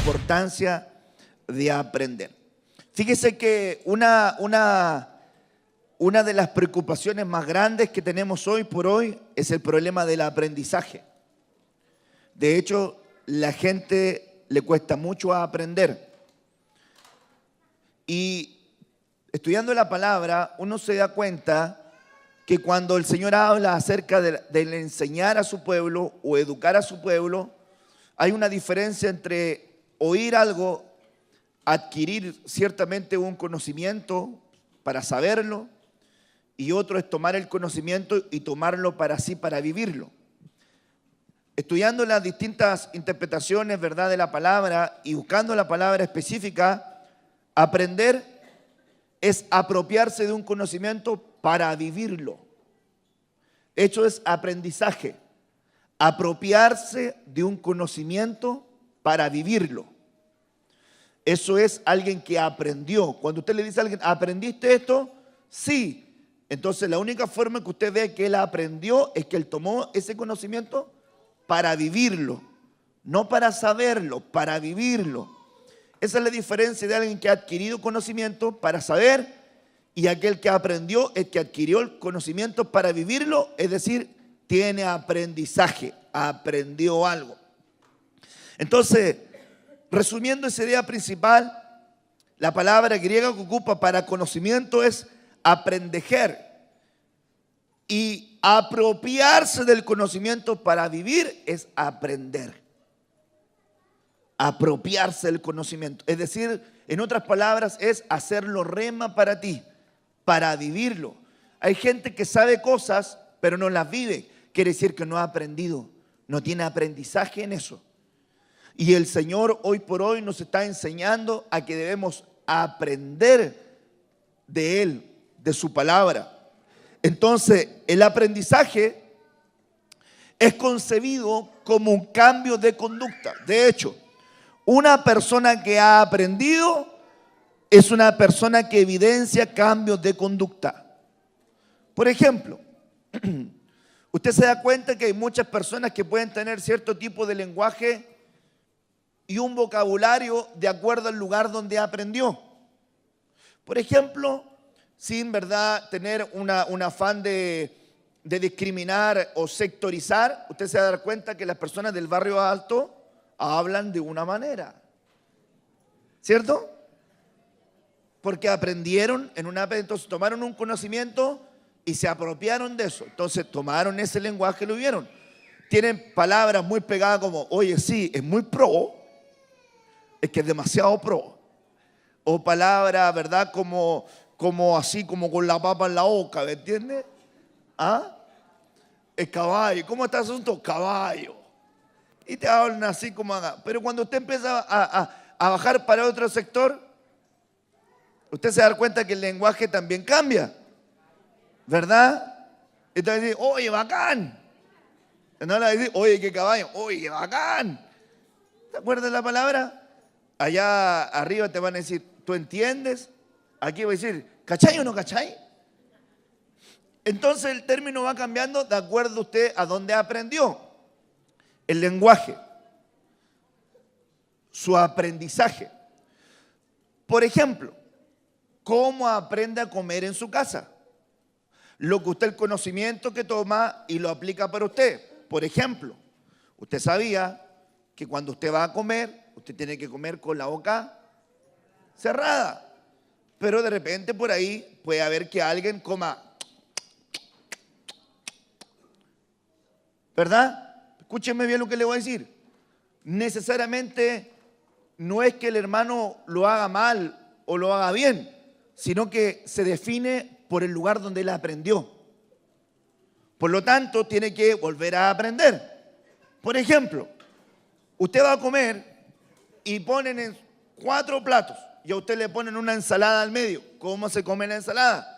importancia de aprender. Fíjese que una de las preocupaciones más grandes que tenemos hoy por hoy es el problema del aprendizaje. De hecho, la gente le cuesta mucho aprender. Y estudiando la palabra, uno se da cuenta que cuando el Señor habla acerca de enseñar a su pueblo o educar a su pueblo, hay una diferencia entre oír algo, adquirir ciertamente un conocimiento para saberlo, y otro es tomar el conocimiento y tomarlo para sí, para vivirlo. Estudiando las distintas interpretaciones, ¿verdad?, de la palabra y buscando la palabra específica, aprender es apropiarse de un conocimiento para vivirlo. Eso es aprendizaje. Apropiarse de un conocimiento para vivirlo. Eso es alguien que aprendió. Cuando usted le dice a alguien, ¿aprendiste esto? Sí. Entonces la única forma que usted ve que él aprendió es que él tomó ese conocimiento para vivirlo. No para saberlo, para vivirlo. Esa es la diferencia de alguien que ha adquirido conocimiento para saber y aquel que aprendió es que adquirió el conocimiento para vivirlo, es decir, tiene aprendizaje, aprendió algo. Entonces, resumiendo esa idea principal, la palabra griega que ocupa para conocimiento es aprendejer. Y apropiarse del conocimiento para vivir es aprender. Apropiarse del conocimiento. Es decir, en otras palabras, es hacerlo rema para ti, para vivirlo. Hay gente que sabe cosas, pero no las vive. Quiere decir que no ha aprendido, no tiene aprendizaje en eso. Y el Señor hoy por hoy nos está enseñando a que debemos aprender de Él, de su palabra. Entonces, el aprendizaje es concebido como un cambio de conducta. De hecho, una persona que ha aprendido es una persona que evidencia cambios de conducta. Por ejemplo, usted se da cuenta que hay muchas personas que pueden tener cierto tipo de lenguaje y un vocabulario de acuerdo al lugar donde aprendió. Por ejemplo, sin verdad tener un afán de discriminar o sectorizar, usted se va a dar cuenta que las personas del barrio alto hablan de una manera, ¿cierto? Porque aprendieron entonces tomaron un conocimiento y se apropiaron de eso. Entonces tomaron ese lenguaje y lo vieron. Tienen palabras muy pegadas como, oye, sí, es muy pro, es que es demasiado pro. O palabras, ¿verdad? Como así, como con la papa en la boca, ¿me entiendes? ¿Ah? El caballo, ¿cómo está el asunto? Caballo. Y te hablan así como haga. Pero cuando usted empieza a bajar para otro sector, usted se da cuenta que el lenguaje también cambia, ¿verdad? Entonces dice, oye, bacán. No le dice, oye, qué caballo, oye, qué bacán. ¿Te acuerdas de la palabra? Allá arriba te van a decir, ¿tú entiendes? Aquí va a decir, ¿cachai o no cachai? Entonces el término va cambiando de acuerdo a usted a dónde aprendió. El lenguaje, su aprendizaje. Por ejemplo, ¿cómo aprende a comer en su casa? Lo que usted, el conocimiento que toma y lo aplica para usted. Por ejemplo, usted sabía que cuando usted va a comer, usted tiene que comer con la boca cerrada. Pero de repente por ahí puede haber que alguien coma, ¿verdad? Escúchenme bien lo que le voy a decir. Necesariamente no es que el hermano lo haga mal o lo haga bien, sino que se define por el lugar donde él aprendió. Por lo tanto, tiene que volver a aprender. Por ejemplo, usted va a comer y ponen en 4 platos y a usted le ponen una ensalada al medio. ¿Cómo se come la ensalada?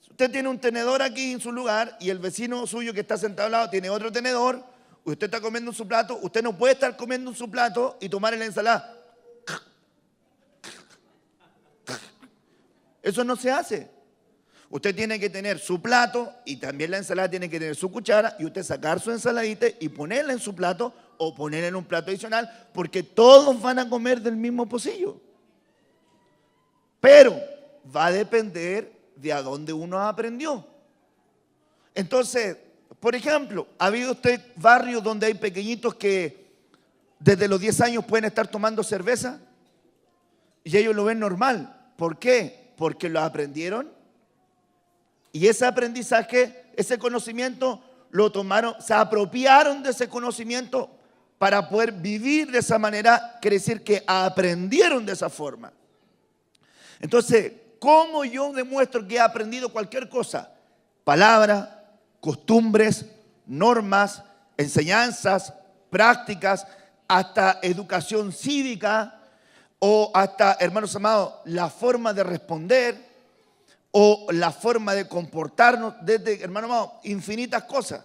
Usted tiene un tenedor aquí en su lugar y el vecino suyo que está sentado al lado tiene otro tenedor, usted está comiendo en su plato, usted no puede estar comiendo en su plato y tomar la ensalada. Eso no se hace. Usted tiene que tener su plato y también la ensalada tiene que tener su cuchara y usted sacar su ensaladita y ponerla en su plato o poner en un plato adicional, porque todos van a comer del mismo pocillo. Pero va a depender de a dónde uno aprendió. Entonces, por ejemplo, ¿ha habido usted barrios donde hay pequeñitos que desde los 10 años pueden estar tomando cerveza? Y ellos lo ven normal. ¿Por qué? Porque lo aprendieron. Y ese aprendizaje, ese conocimiento, lo tomaron, se apropiaron de ese conocimiento para poder vivir de esa manera. Quiere decir que aprendieron de esa forma. Entonces, ¿cómo yo demuestro que he aprendido cualquier cosa? Palabra, costumbres, normas, enseñanzas, prácticas, hasta educación cívica, o hasta, hermanos amados, la forma de responder, o la forma de comportarnos, desde, hermanos amados, infinitas cosas.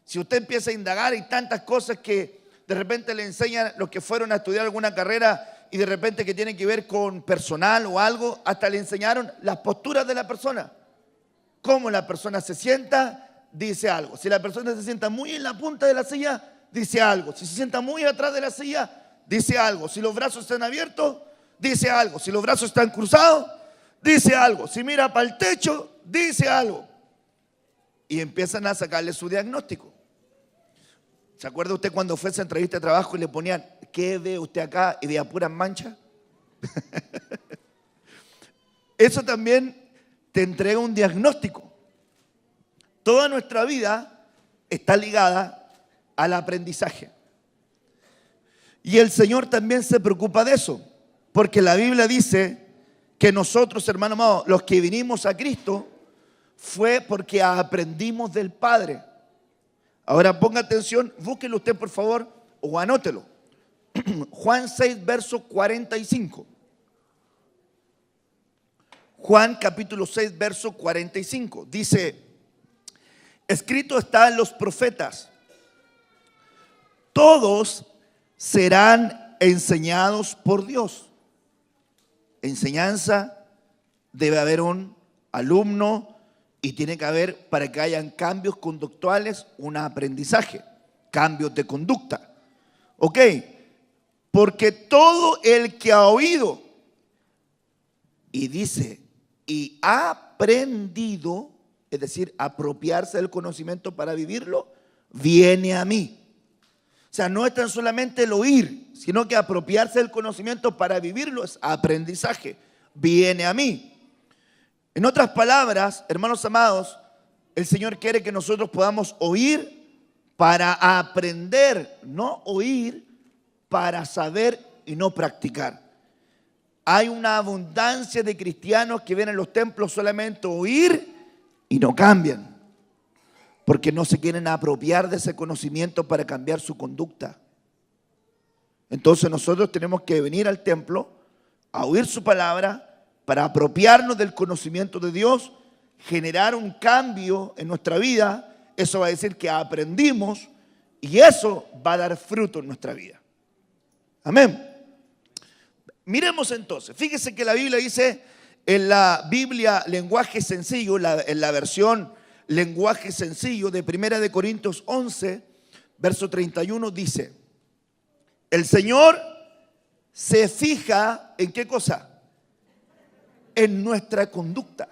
Si usted empieza a indagar, hay tantas cosas que de repente le enseñan los que fueron a estudiar alguna carrera y de repente que tienen que ver con personal o algo, hasta le enseñaron las posturas de la persona. Cómo la persona se sienta, dice algo. Si la persona se sienta muy en la punta de la silla, dice algo. Si se sienta muy atrás de la silla, dice algo. Si los brazos están abiertos, dice algo. Si los brazos están cruzados, dice algo. Si mira para el techo, dice algo. Y empiezan a sacarle su diagnóstico. ¿Se acuerda usted cuando fue a esa entrevista de trabajo y le ponían, ¿qué ve usted acá? Y veía puras manchas. Eso también te entrega un diagnóstico. Toda nuestra vida está ligada al aprendizaje. Y el Señor también se preocupa de eso, porque la Biblia dice que nosotros, hermanos amados, los que vinimos a Cristo, fue porque aprendimos del Padre. Ahora ponga atención, búsquelo usted por favor, o anótelo. Juan 6, verso 45. Juan capítulo 6, verso 45. Dice, escrito está en los profetas, todos serán enseñados por Dios. Enseñanza, debe haber un alumno y tiene que haber, para que hayan cambios conductuales, un aprendizaje, cambios de conducta. ¿Ok? Porque todo el que ha oído y dice y ha aprendido, es decir, apropiarse del conocimiento para vivirlo, viene a mí. O sea, no es tan solamente el oír, sino que apropiarse del conocimiento para vivirlo es aprendizaje. Viene a mí. En otras palabras, hermanos amados, el Señor quiere que nosotros podamos oír para aprender, no oír para saber y no practicar. Hay una abundancia de cristianos que vienen a los templos solamente a oír y no cambian, porque no se quieren apropiar de ese conocimiento para cambiar su conducta. Entonces nosotros tenemos que venir al templo a oír su palabra para apropiarnos del conocimiento de Dios, generar un cambio en nuestra vida. Eso va a decir que aprendimos y eso va a dar fruto en nuestra vida. Amén. Miremos entonces, fíjese que la Biblia dice, en la Biblia lenguaje sencillo, en la versión lenguaje sencillo de 1 de Corintios 11, verso 31, dice, el Señor se fija en ¿qué cosa? En nuestra conducta.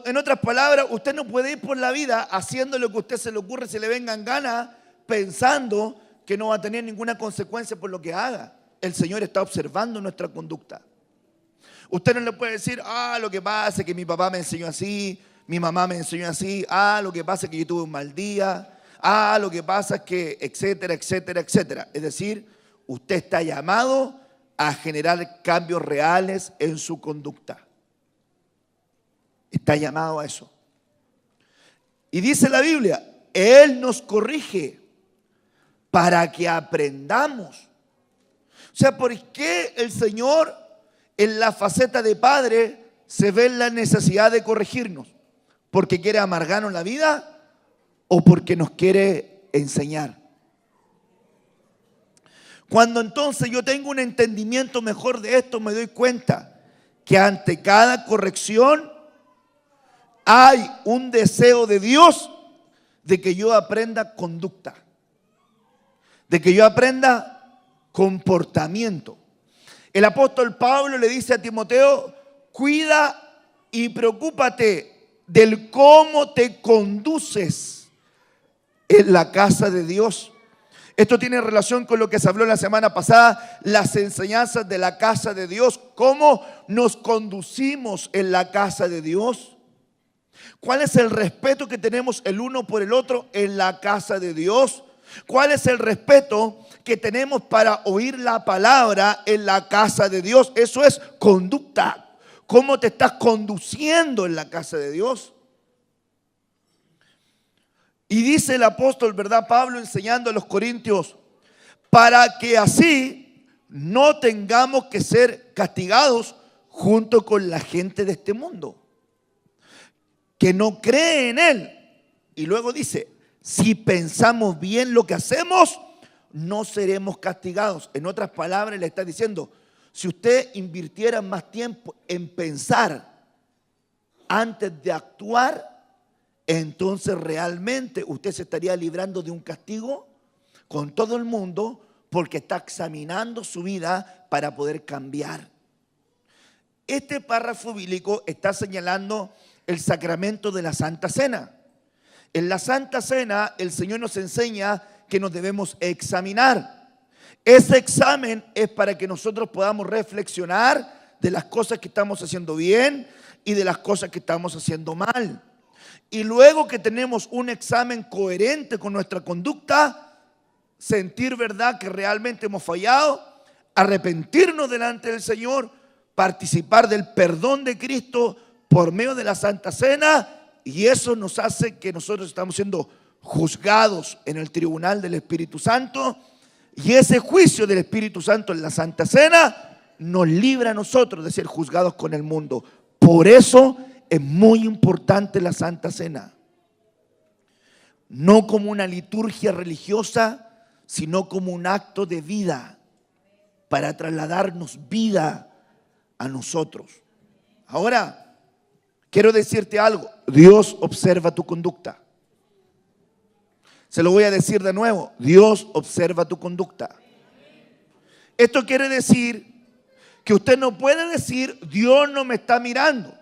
En otras palabras, usted no puede ir por la vida haciendo lo que a usted se le ocurre, se le vengan ganas, pensando que no va a tener ninguna consecuencia por lo que haga. El Señor está observando nuestra conducta. Usted no le puede decir, lo que pasa es que mi papá me enseñó así, mi mamá me enseñó así, lo que pasa es que yo tuve un mal día, lo que pasa es que, etcétera, etcétera, etcétera. Es decir, usted está llamado a generar cambios reales en su conducta. Está llamado a eso. Y dice la Biblia, Él nos corrige para que aprendamos. O sea, ¿por qué el Señor en la faceta de Padre se ve en la necesidad de corregirnos? ¿Porque quiere amargarnos la vida o porque nos quiere enseñar? Cuando entonces yo tengo un entendimiento mejor de esto, me doy cuenta que ante cada corrección hay un deseo de Dios de que yo aprenda conducta. de que yo aprenda comportamiento. El apóstol Pablo le dice a Timoteo, cuida y preocúpate del cómo te conduces en la casa de Dios. Esto tiene relación con lo que se habló la semana pasada, las enseñanzas de la casa de Dios. ¿Cómo nos conducimos en la casa de Dios? ¿Cuál es el respeto que tenemos el uno por el otro en la casa de Dios? ¿Cuál es el respeto que tenemos para oír la palabra en la casa de Dios? Eso es conducta. ¿Cómo te estás conduciendo en la casa de Dios? Y dice el apóstol, ¿verdad? Pablo enseñando a los corintios, para que así no tengamos que ser castigados junto con la gente de este mundo, que no cree en Él. Y luego dice, si pensamos bien lo que hacemos, no seremos castigados. En otras palabras, le está diciendo, si usted invirtiera más tiempo en pensar antes de actuar, entonces realmente usted se estaría librando de un castigo con todo el mundo porque está examinando su vida para poder cambiar. Este párrafo bíblico está señalando el sacramento de la Santa Cena. En la Santa Cena el Señor nos enseña que nos debemos examinar. Ese examen es para que nosotros podamos reflexionar de las cosas que estamos haciendo bien y de las cosas que estamos haciendo mal. Y luego que tenemos un examen coherente con nuestra conducta, sentir verdad que realmente hemos fallado, arrepentirnos delante del Señor, participar del perdón de Cristo por medio de la Santa Cena, y eso nos hace que nosotros estamos siendo juzgados en el tribunal del Espíritu Santo, y ese juicio del Espíritu Santo en la Santa Cena nos libra a nosotros de ser juzgados con el mundo. Por eso es muy importante la Santa Cena. No como una liturgia religiosa, sino como un acto de vida para trasladarnos vida a nosotros. Ahora, quiero decirte algo. Dios observa tu conducta. Se lo voy a decir de nuevo. Dios observa tu conducta. Esto quiere decir que usted no puede decir, Dios no me está mirando.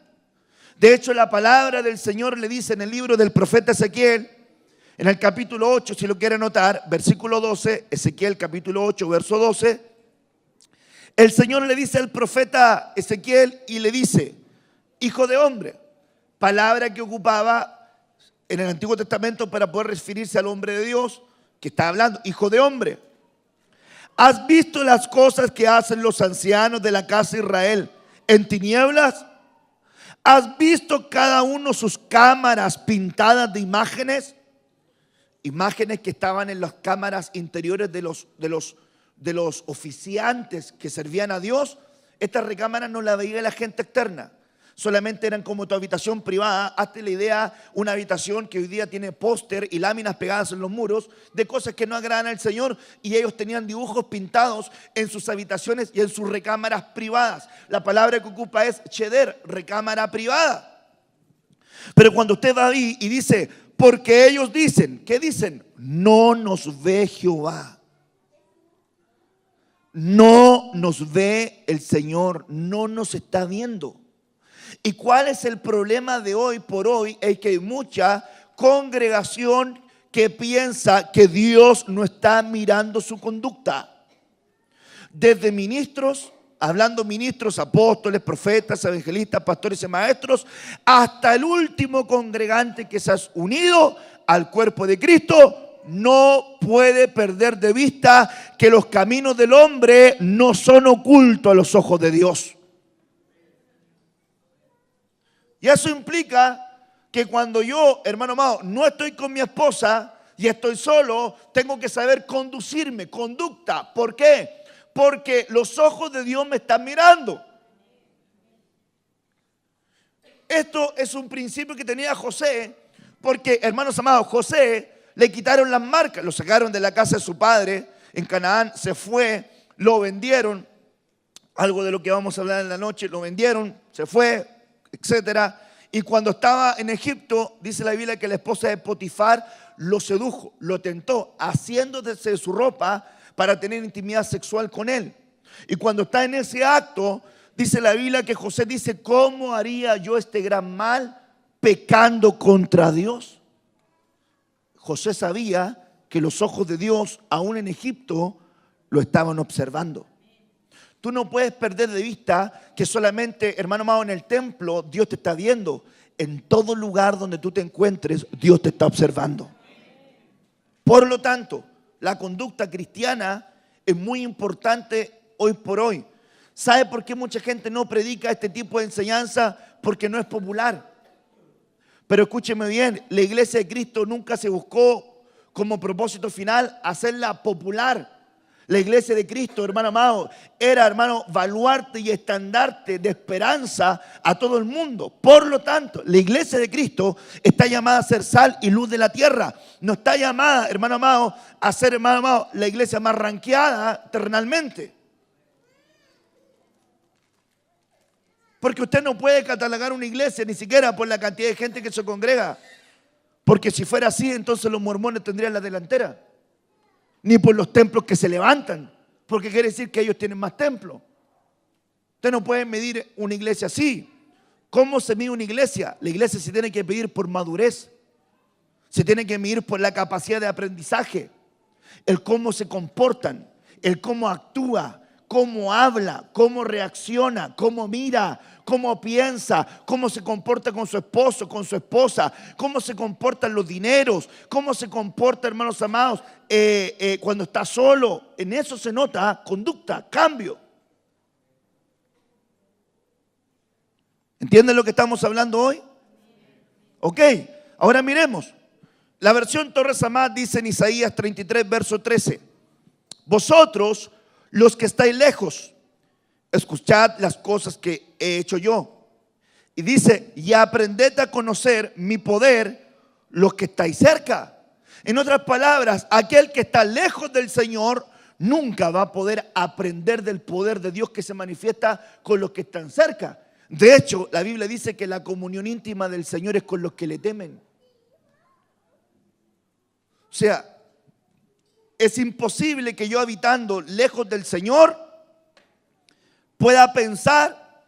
De hecho, la palabra del Señor le dice en el libro del profeta Ezequiel, en el capítulo 8, si lo quiere anotar, versículo 12, Ezequiel capítulo 8, verso 12, el Señor le dice al profeta Ezequiel y le dice, hijo de hombre, palabra que ocupaba en el Antiguo Testamento para poder referirse al hombre de Dios, que está hablando, hijo de hombre, ¿has visto las cosas que hacen los ancianos de la casa de Israel en tinieblas? ¿Has visto cada uno sus cámaras pintadas de imágenes? Imágenes que estaban en las cámaras interiores de los oficiantes que servían a Dios. Estas recámaras no las veía la gente externa. Solamente eran como tu habitación privada. Hazte la idea, una habitación que hoy día tiene póster y láminas pegadas en los muros de cosas que no agradan al Señor, y ellos tenían dibujos pintados en sus habitaciones y en sus recámaras privadas. La palabra que ocupa es cheder, recámara privada. Pero cuando usted va ahí y dice, porque ellos dicen, ¿qué dicen? No nos ve Jehová. No nos ve el Señor, no nos está viendo. ¿Y cuál es el problema de hoy por hoy? Es que hay mucha congregación que piensa que Dios no está mirando su conducta. Desde ministros, hablando ministros, apóstoles, profetas, evangelistas, pastores y maestros, hasta el último congregante que se ha unido al cuerpo de Cristo, no puede perder de vista que los caminos del hombre no son ocultos a los ojos de Dios. Y eso implica que cuando yo, hermano amado, no estoy con mi esposa y estoy solo, tengo que saber conducirme, conducta. ¿Por qué? Porque los ojos de Dios me están mirando. Esto es un principio que tenía José, porque, hermanos amados, José le quitaron las marcas, lo sacaron de la casa de su padre en Canaán, se fue, lo vendieron, algo de lo que vamos a hablar en la noche, lo vendieron, se fue, etcétera. Y cuando estaba en Egipto, dice la Biblia que la esposa de Potifar lo sedujo, lo tentó, haciéndose de su ropa para tener intimidad sexual con él. Y cuando está en ese acto, dice la Biblia que José dice: ¿cómo haría yo este gran mal pecando contra Dios? José sabía que los ojos de Dios, aún en Egipto, lo estaban observando. Tú no puedes perder de vista que solamente, hermano amado, en el templo Dios te está viendo. En todo lugar donde tú te encuentres, Dios te está observando. Por lo tanto, la conducta cristiana es muy importante hoy por hoy. ¿Sabe por qué mucha gente no predica este tipo de enseñanza? Porque no es popular. Pero escúcheme bien, la iglesia de Cristo nunca se buscó como propósito final hacerla popular. La iglesia de Cristo, hermano amado, era, hermano, baluarte y estandarte de esperanza a todo el mundo. Por lo tanto, la iglesia de Cristo está llamada a ser sal y luz de la tierra. No está llamada, hermano amado, a ser, hermano amado, la iglesia más ranqueada terrenalmente. Porque usted no puede catalogar una iglesia ni siquiera por la cantidad de gente que se congrega. Porque si fuera así, entonces los mormones tendrían la delantera. Ni por los templos que se levantan, porque quiere decir que ellos tienen más templos. Usted no puede medir una iglesia así. ¿Cómo se mide una iglesia? La iglesia se tiene que medir por madurez, se tiene que medir por la capacidad de aprendizaje, el cómo se comportan, el cómo actúa, cómo habla, cómo reacciona, cómo mira, cómo piensa, cómo se comporta con su esposo, con su esposa, cómo se comportan los dineros, cómo se comporta, hermanos amados, cuando está solo. En eso se nota conducta, cambio. ¿Entienden lo que estamos hablando hoy? Ok, ahora miremos. La versión Torres Amat dice en Isaías 33, verso 13: vosotros, los que estáis lejos, escuchad las cosas que he hecho yo. Y dice: y aprended a conocer mi poder, los que estáis cerca. En otras palabras, aquel que está lejos del Señor nunca va a poder aprender del poder de Dios que se manifiesta con los que están cerca. De hecho, la Biblia dice que la comunión íntima del Señor es con los que le temen. O sea, es imposible que yo, habitando lejos del Señor, pueda pensar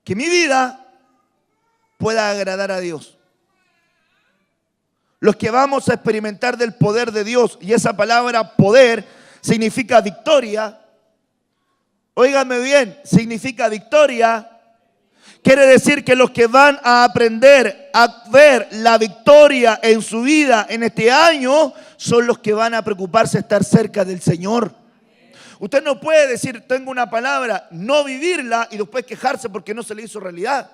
que mi vida pueda agradar a Dios. Los que vamos a experimentar del poder de Dios, y esa palabra poder significa victoria. Óigame bien, significa victoria. Quiere decir que los que van a aprender a ver la victoria en su vida en este año son los que van a preocuparse de estar cerca del Señor. Usted no puede decir: tengo una palabra, no vivirla y después quejarse porque no se le hizo realidad.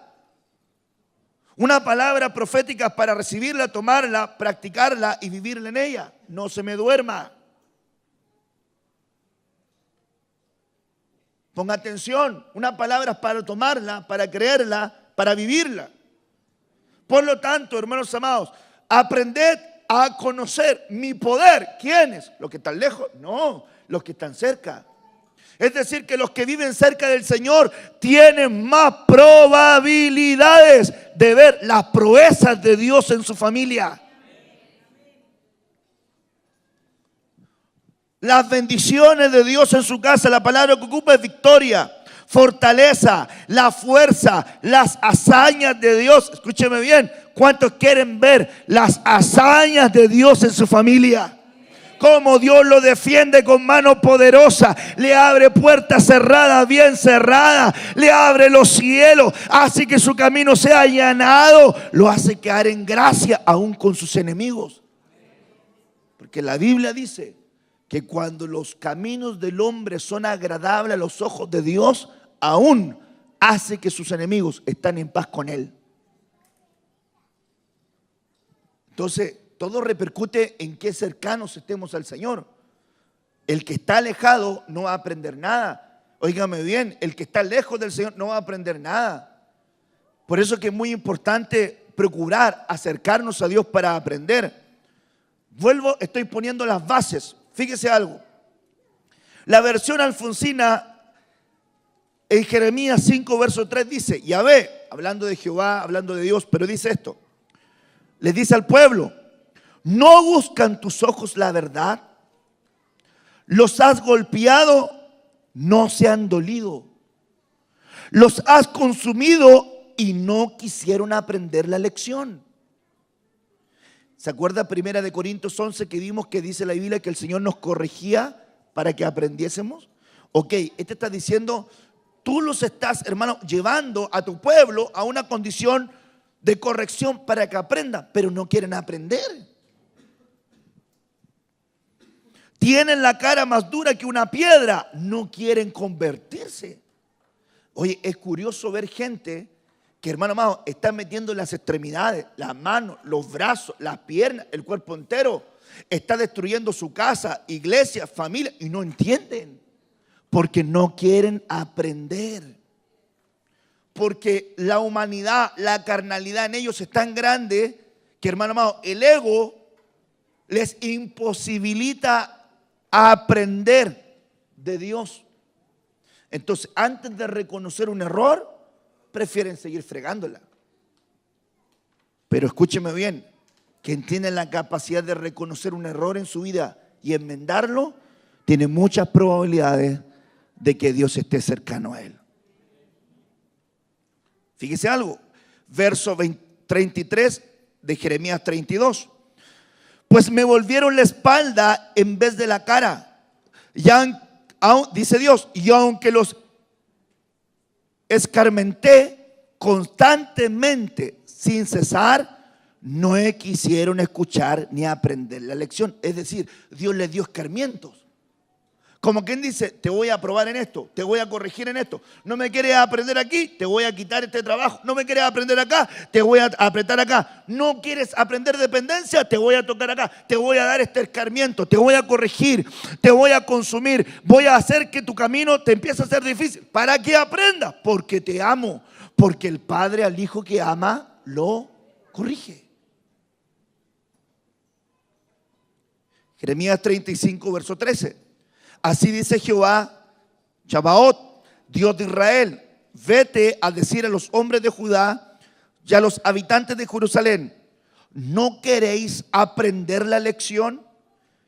Una palabra profética para recibirla, tomarla, practicarla y vivirla en ella. No se me duerma. Ponga atención, una palabra es para tomarla, para creerla, para vivirla. Por lo tanto, hermanos amados, aprended a conocer mi poder. ¿Quiénes? ¿Los que están lejos? No, los que están cerca. Es decir, que los que viven cerca del Señor tienen más probabilidades de ver las proezas de Dios en su familia. Las bendiciones de Dios en su casa. La palabra que ocupa es victoria, fortaleza, la fuerza, las hazañas de Dios. Escúcheme bien, ¿cuántos quieren ver las hazañas de Dios en su familia? Cómo Dios lo defiende con mano poderosa, le abre puertas cerradas, bien cerradas, le abre los cielos, hace que su camino sea allanado, lo hace quedar en gracia aún con sus enemigos. Porque la Biblia dice que cuando los caminos del hombre son agradables a los ojos de Dios, aún hace que sus enemigos estén en paz con él. Entonces, todo repercute en qué cercanos estemos al Señor. El que está alejado no va a aprender nada. Óigame bien, el que está lejos del Señor no va a aprender nada. Por eso es que es muy importante procurar acercarnos a Dios para aprender. Estoy poniendo las bases. Fíjese algo. La versión alfonsina en Jeremías 5, verso 3 dice: Yahvé, hablando de Jehová, hablando de Dios, pero dice esto. Les dice al pueblo: ¿No buscan tus ojos la verdad? Los has golpeado, no se han dolido. Los has consumido y no quisieron aprender la lección. ¿Se acuerda 1 Corintios 11 que vimos que dice la Biblia que el Señor nos corregía para que aprendiésemos? Ok, este está diciendo, tú los estás, hermano, llevando a tu pueblo a una condición de corrección para que aprendan, pero no quieren aprender. Tienen la cara más dura que una piedra, no quieren convertirse. Oye, es curioso ver gente que, hermano amado, está metiendo las extremidades, las manos, los brazos, las piernas, el cuerpo entero. Está destruyendo su casa, iglesia, familia, y no entienden. Porque no quieren aprender. Porque la humanidad, la carnalidad en ellos es tan grande que, hermano amado, el ego les imposibilita aprender de Dios. Entonces, antes de reconocer un error, prefieren seguir fregándola. Pero escúcheme bien, quien tiene la capacidad de reconocer un error en su vida y enmendarlo, tiene muchas probabilidades de que Dios esté cercano a él. Fíjese algo, verso 33 de Jeremías 32. Pues me volvieron la espalda en vez de la cara. Dice Dios, y aunque los escarmenté constantemente sin cesar, no quisieron escuchar ni aprender la lección. Es decir, Dios les dio escarmientos. Como quien dice, te voy a probar en esto, te voy a corregir en esto. No me quieres aprender aquí, te voy a quitar este trabajo. No me quieres aprender acá, te voy a apretar acá. No quieres aprender dependencia, te voy a tocar acá. Te voy a dar este escarmiento, te voy a corregir, te voy a consumir. Voy a hacer que tu camino te empiece a ser difícil. ¿Para que aprendas? Porque te amo. Porque el padre al hijo que ama lo corrige. Jeremías 35, verso 13. Así dice Jehová, Chabaot, Dios de Israel: vete a decir a los hombres de Judá y a los habitantes de Jerusalén, ¿no queréis aprender la lección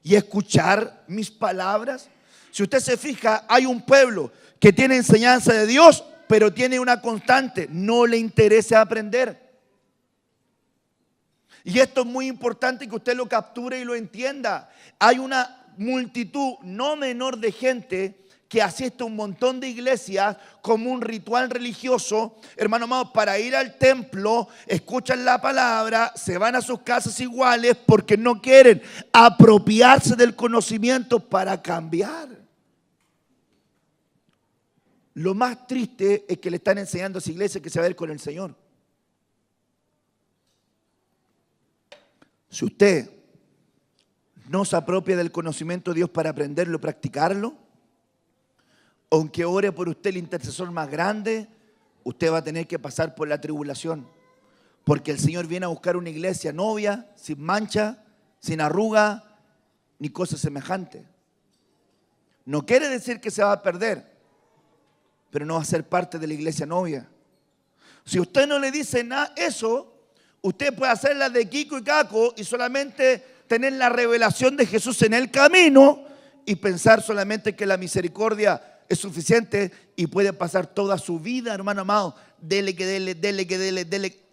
y escuchar mis palabras? Si usted se fija, hay un pueblo que tiene enseñanza de Dios, pero tiene una constante: no le interesa aprender. Y esto es muy importante que usted lo capture y lo entienda. Hay una multitud no menor de gente que asiste a un montón de iglesias como un ritual religioso, hermano amado, para ir al templo, escuchan la palabra, se van a sus casas iguales porque no quieren apropiarse del conocimiento para cambiar. Lo más triste es que le están enseñando a esa iglesia que se va a ir con el Señor. Si usted no se apropia del conocimiento de Dios para aprenderlo, practicarlo, aunque ore por usted el intercesor más grande, usted va a tener que pasar por la tribulación. Porque el Señor viene a buscar una iglesia novia, sin mancha, sin arruga, ni cosa semejante. No quiere decir que se va a perder, pero no va a ser parte de la iglesia novia. Si usted no le dice nada eso, usted puede hacer la de Kiko y Caco y solamente tener la revelación de Jesús en el camino y pensar solamente que la misericordia es suficiente y puede pasar toda su vida, hermano amado, dele,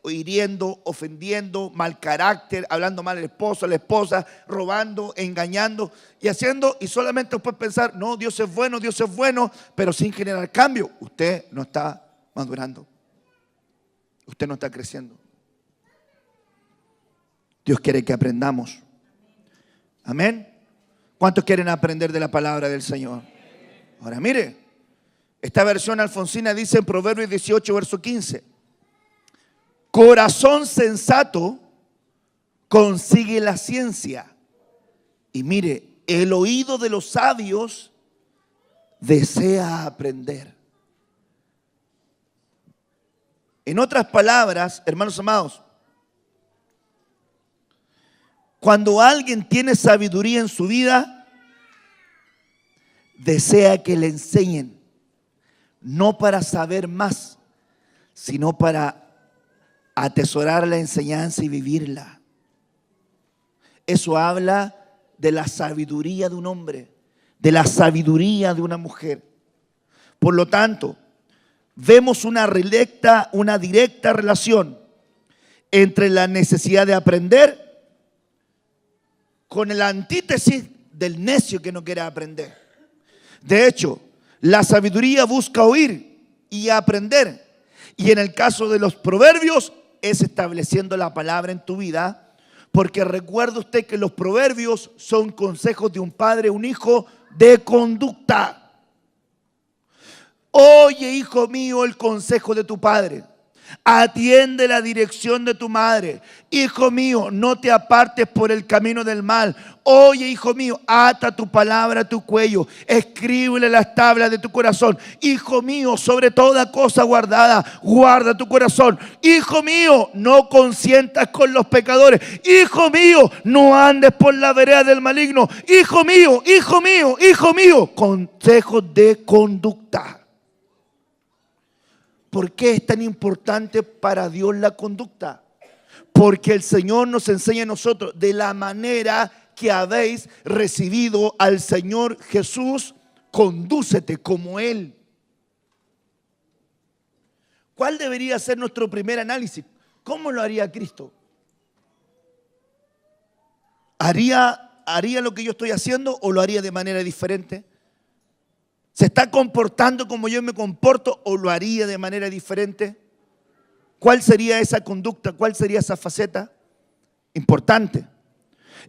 hiriendo, ofendiendo, mal carácter, hablando mal al esposo, a la esposa, robando, engañando y haciendo, y solamente después pensar, no, Dios es bueno, pero sin generar cambio. Usted no está madurando, usted no está creciendo. Dios quiere que aprendamos. Amén. ¿Cuántos quieren aprender de la palabra del Señor? Ahora mire, esta versión alfonsina dice en Proverbios 18, verso 15: corazón sensato consigue la ciencia. Y mire, el oído de los sabios desea aprender. En otras palabras, hermanos amados, cuando alguien tiene sabiduría en su vida, desea que le enseñen, no para saber más, sino para atesorar la enseñanza y vivirla. Eso habla de la sabiduría de un hombre, de la sabiduría de una mujer. Por lo tanto, vemos una directa relación entre la necesidad de aprender con la antítesis del necio que no quiere aprender. De hecho, la sabiduría busca oír y aprender. Y en el caso de los proverbios, es estableciendo la palabra en tu vida, porque recuerde usted que los proverbios son consejos de un padre, un hijo de conducta. Oye, hijo mío, el consejo de tu padre. Atiende la dirección de tu madre. Hijo mío, no te apartes por el camino del mal. Oye, hijo mío, ata tu palabra a tu cuello. Escríbele las tablas de tu corazón. Hijo mío, sobre toda cosa guardada, guarda tu corazón. Hijo mío, no consientas con los pecadores. Hijo mío, no andes por la vereda del maligno. Hijo mío, hijo mío, hijo mío. Consejos de conducta. ¿Por qué es tan importante para Dios la conducta? Porque el Señor nos enseña a nosotros de la manera que habéis recibido al Señor Jesús, condúcete como Él. ¿Cuál debería ser nuestro primer análisis? ¿Cómo lo haría Cristo? ¿Haría lo que yo estoy haciendo o lo haría de manera diferente? ¿Se está comportando como yo me comporto o lo haría de manera diferente? ¿Cuál sería esa conducta? ¿Cuál sería esa faceta? Importante.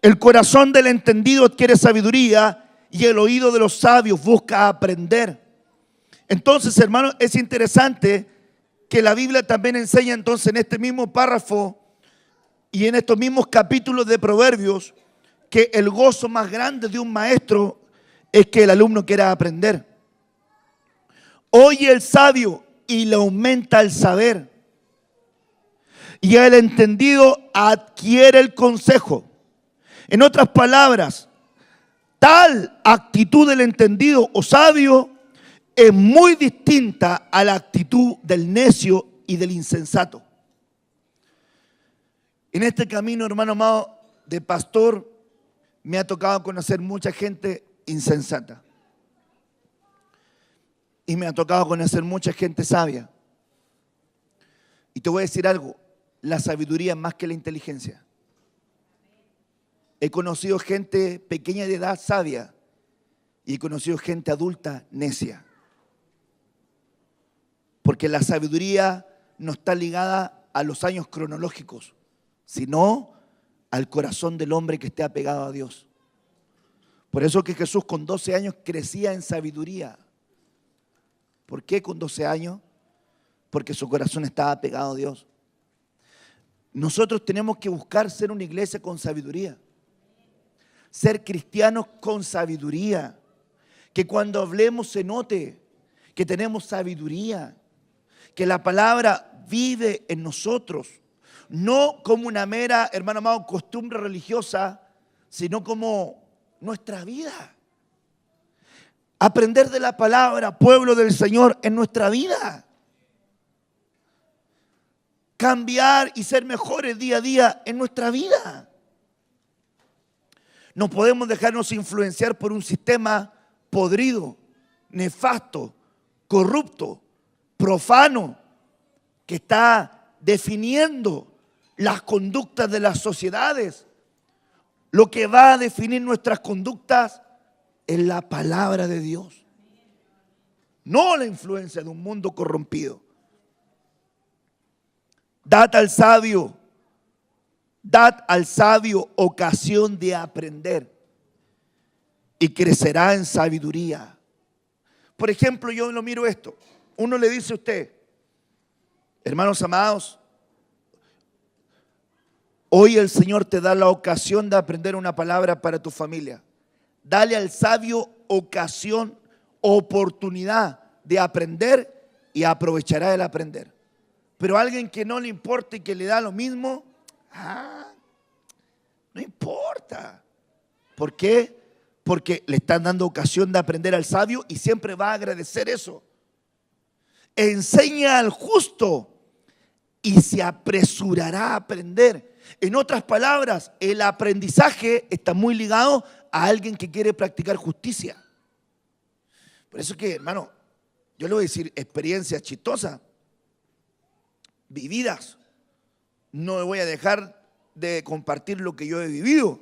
El corazón del entendido adquiere sabiduría y el oído de los sabios busca aprender. Entonces, hermanos, es interesante que la Biblia también enseña entonces en este mismo párrafo y en estos mismos capítulos de Proverbios que el gozo más grande de un maestro es que el alumno quiera aprender. Oye el sabio y le aumenta el saber. Y el entendido adquiere el consejo. En otras palabras, tal actitud del entendido o sabio es muy distinta a la actitud del necio y del insensato. En este camino, hermano amado, de pastor, me ha tocado conocer mucha gente insensata. Y me ha tocado conocer mucha gente sabia. Y te voy a decir algo, la sabiduría es más que la inteligencia. He conocido gente pequeña de edad sabia y he conocido gente adulta necia. Porque la sabiduría no está ligada a los años cronológicos, sino al corazón del hombre que esté apegado a Dios. Por eso que Jesús con 12 años crecía en sabiduría. ¿Por qué con 12 años? Porque su corazón estaba pegado a Dios. Nosotros tenemos que buscar ser una iglesia con sabiduría. Ser cristianos con sabiduría. Que cuando hablemos se note que tenemos sabiduría. Que la palabra vive en nosotros. No como una mera, hermano amado, costumbre religiosa, sino como nuestra vida. Aprender de la palabra, pueblo del Señor, en nuestra vida. Cambiar y ser mejores día a día en nuestra vida. No podemos dejarnos influenciar por un sistema podrido, nefasto, corrupto, profano, que está definiendo las conductas de las sociedades. Lo que va a definir nuestras conductas es la palabra de Dios, no la influencia de un mundo corrompido. Dad al sabio ocasión de aprender y crecerá en sabiduría. Por ejemplo, yo lo miro esto. Uno le dice a usted, hermanos amados, hoy el Señor te da la ocasión de aprender una palabra para tu familia. Dale al sabio ocasión, oportunidad de aprender y aprovechará el aprender. Pero a alguien que no le importa y que le da lo mismo, no importa. ¿Por qué? Porque le están dando ocasión de aprender al sabio y siempre va a agradecer eso. Enseña al justo y se apresurará a aprender. En otras palabras, el aprendizaje está muy ligado a alguien que quiere practicar justicia. Por eso que, hermano, yo le voy a decir experiencias chistosas, vividas. No voy a dejar de compartir lo que yo he vivido.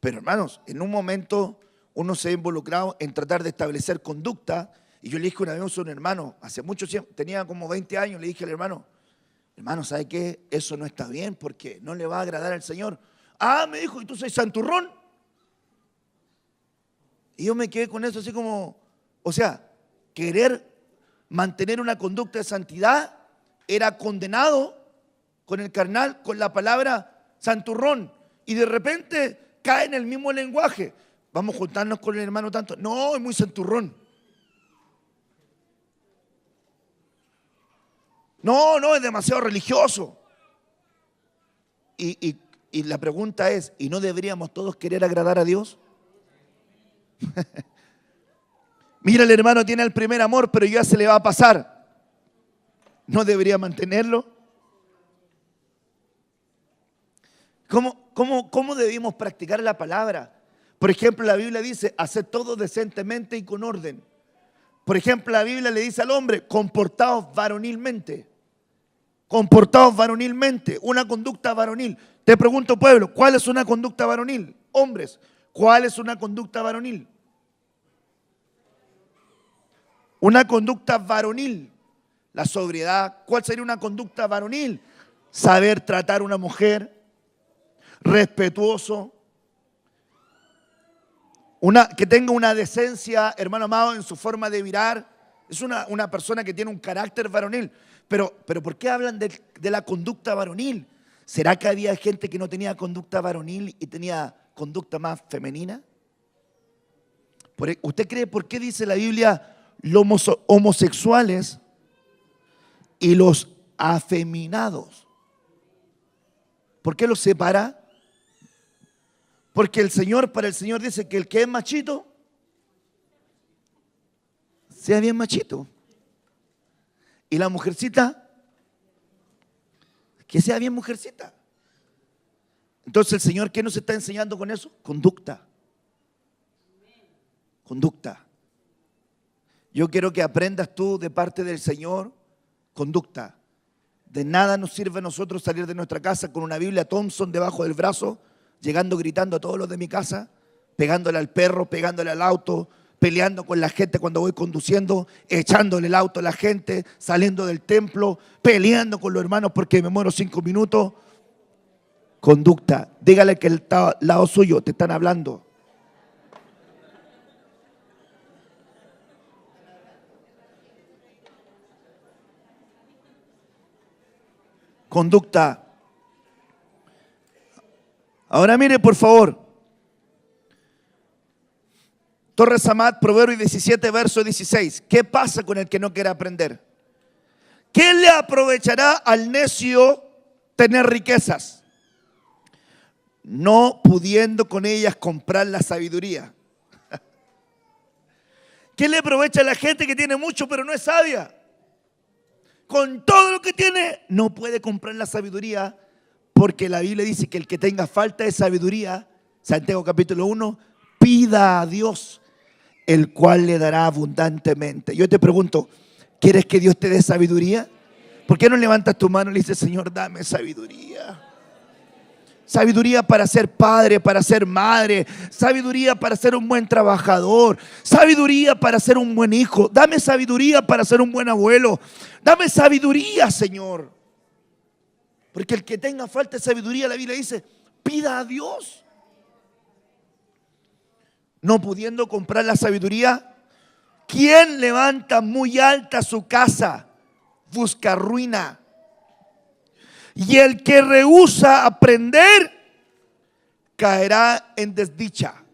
Pero, hermanos, en un momento uno se ha involucrado en tratar de establecer conducta. Y yo le dije una vez a un hermano, hace mucho tiempo, tenía como 20 años, le dije al hermano, ¿sabe qué? Eso no está bien porque no le va a agradar al Señor. Ah, me dijo, ¿y tú soy santurrón? Y yo me quedé con eso así como, o sea, querer mantener una conducta de santidad era condenado con el carnal, con la palabra santurrón. Y de repente cae en el mismo lenguaje. Vamos a juntarnos con el hermano tanto. No, es muy santurrón. No, es demasiado religioso. Y la pregunta es, ¿y no deberíamos todos querer agradar a Dios? Mira, el hermano tiene el primer amor, pero ya se le va a pasar. ¿No debería mantenerlo? ¿Cómo debemos practicar la palabra? Por ejemplo, la Biblia dice, haced todo decentemente y con orden. Por ejemplo, la Biblia le dice al hombre, comportaos varonilmente. Comportaos varonilmente, una conducta varonil. Te pregunto, pueblo, ¿cuál es una conducta varonil? Hombres, ¿cuál es una conducta varonil? Una conducta varonil, la sobriedad. ¿Cuál sería una conducta varonil? Saber tratar a una mujer, respetuoso, que tenga una decencia, hermano amado, en su forma de mirar. Es una persona que tiene un carácter varonil. Pero ¿por qué hablan de la conducta varonil? ¿Será que había gente que no tenía conducta varonil y tenía conducta más femenina? ¿Usted cree por qué dice la Biblia los homosexuales y los afeminados? ¿Por qué los separa? Porque para el Señor dice que el que es machito, sea bien machito. Y la mujercita, que sea bien mujercita. Entonces el Señor, ¿qué nos está enseñando con eso? Conducta. Conducta. Yo quiero que aprendas tú de parte del Señor conducta. De nada nos sirve a nosotros salir de nuestra casa con una Biblia Thompson debajo del brazo, llegando gritando a todos los de mi casa, pegándole al perro, pegándole al auto, peleando con la gente cuando voy conduciendo, echándole el auto a la gente, saliendo del templo, peleando con los hermanos porque me muero 5 minutos. Conducta. Dígale que el lado suyo te están hablando. Conducta. Ahora mire, por favor. Torres Amat, Proverbios 17, verso 16. ¿Qué pasa con el que no quiere aprender? ¿Qué le aprovechará al necio tener riquezas, no pudiendo con ellas comprar la sabiduría? ¿Qué le aprovecha a la gente que tiene mucho pero no es sabia? Con todo lo que tiene no puede comprar la sabiduría, porque la Biblia dice que el que tenga falta de sabiduría, Santiago capítulo 1, pida a Dios, el cual le dará abundantemente. Yo te pregunto, ¿quieres que Dios te dé sabiduría? ¿Por qué no levantas tu mano y le dices, Señor, dame sabiduría? Sabiduría para ser padre, para ser madre. Sabiduría para ser un buen trabajador. Sabiduría para ser un buen hijo. Dame sabiduría para ser un buen abuelo. Dame sabiduría, Señor. Porque el que tenga falta de sabiduría, la Biblia dice, pida a Dios. No pudiendo comprar la sabiduría, ¿quién levanta muy alta su casa? Busca ruina. Y el que rehúsa aprender caerá en desdicha.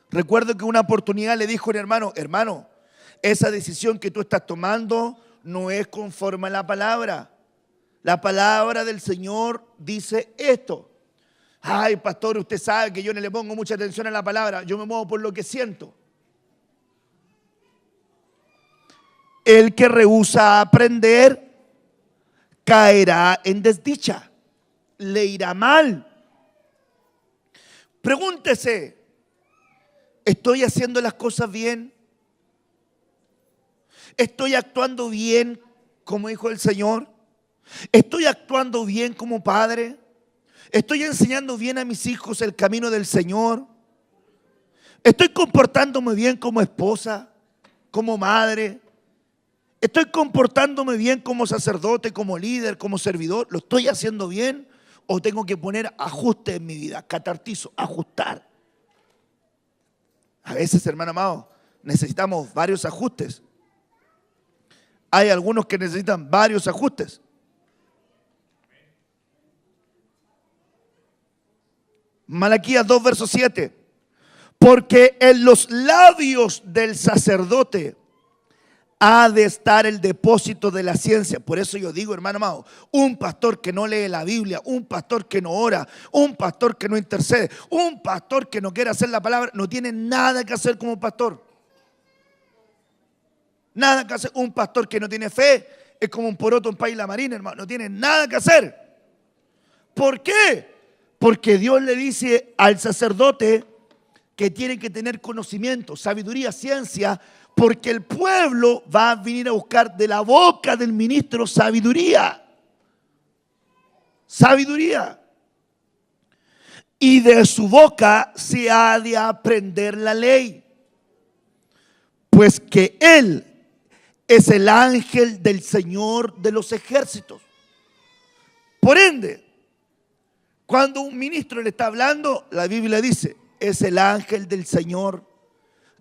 Recuerdo que una oportunidad le dijo a un hermano, hermano, esa decisión que tú estás tomando no es conforme a la palabra. La palabra del Señor dice esto. Ay, pastor, usted sabe que yo no le pongo mucha atención a la palabra. Yo me muevo por lo que siento. El que rehúsa aprender caerá en desdicha, le irá mal. Pregúntese, ¿estoy haciendo las cosas bien? ¿Estoy actuando bien como hijo del Señor? ¿Estoy actuando bien como padre? ¿Estoy enseñando bien a mis hijos el camino del Señor? ¿Estoy comportándome bien como esposa, como madre? ¿Estoy comportándome bien como sacerdote, como líder, como servidor? ¿Lo estoy haciendo bien? ¿O tengo que poner ajuste en mi vida? Catartizo, ajustar. A veces, hermano amado, necesitamos varios ajustes. Hay algunos que necesitan varios ajustes. Malaquías 2, verso 7. Porque en los labios del sacerdote ha de estar el depósito de la ciencia. Por eso yo digo, hermano amado, un pastor que no lee la Biblia, un pastor que no ora, un pastor que no intercede, un pastor que no quiere hacer la palabra, no tiene nada que hacer como pastor. Nada que hacer. Un pastor que no tiene fe es como un poroto en paila marina, hermano. No tiene nada que hacer. ¿Por qué? Porque Dios le dice al sacerdote que tiene que tener conocimiento, sabiduría, ciencia, porque el pueblo va a venir a buscar de la boca del ministro sabiduría. Sabiduría. Y de su boca se ha de aprender la ley. Pues que él es el ángel del Señor de los ejércitos. Por ende, cuando un ministro le está hablando, la Biblia dice, es el ángel del Señor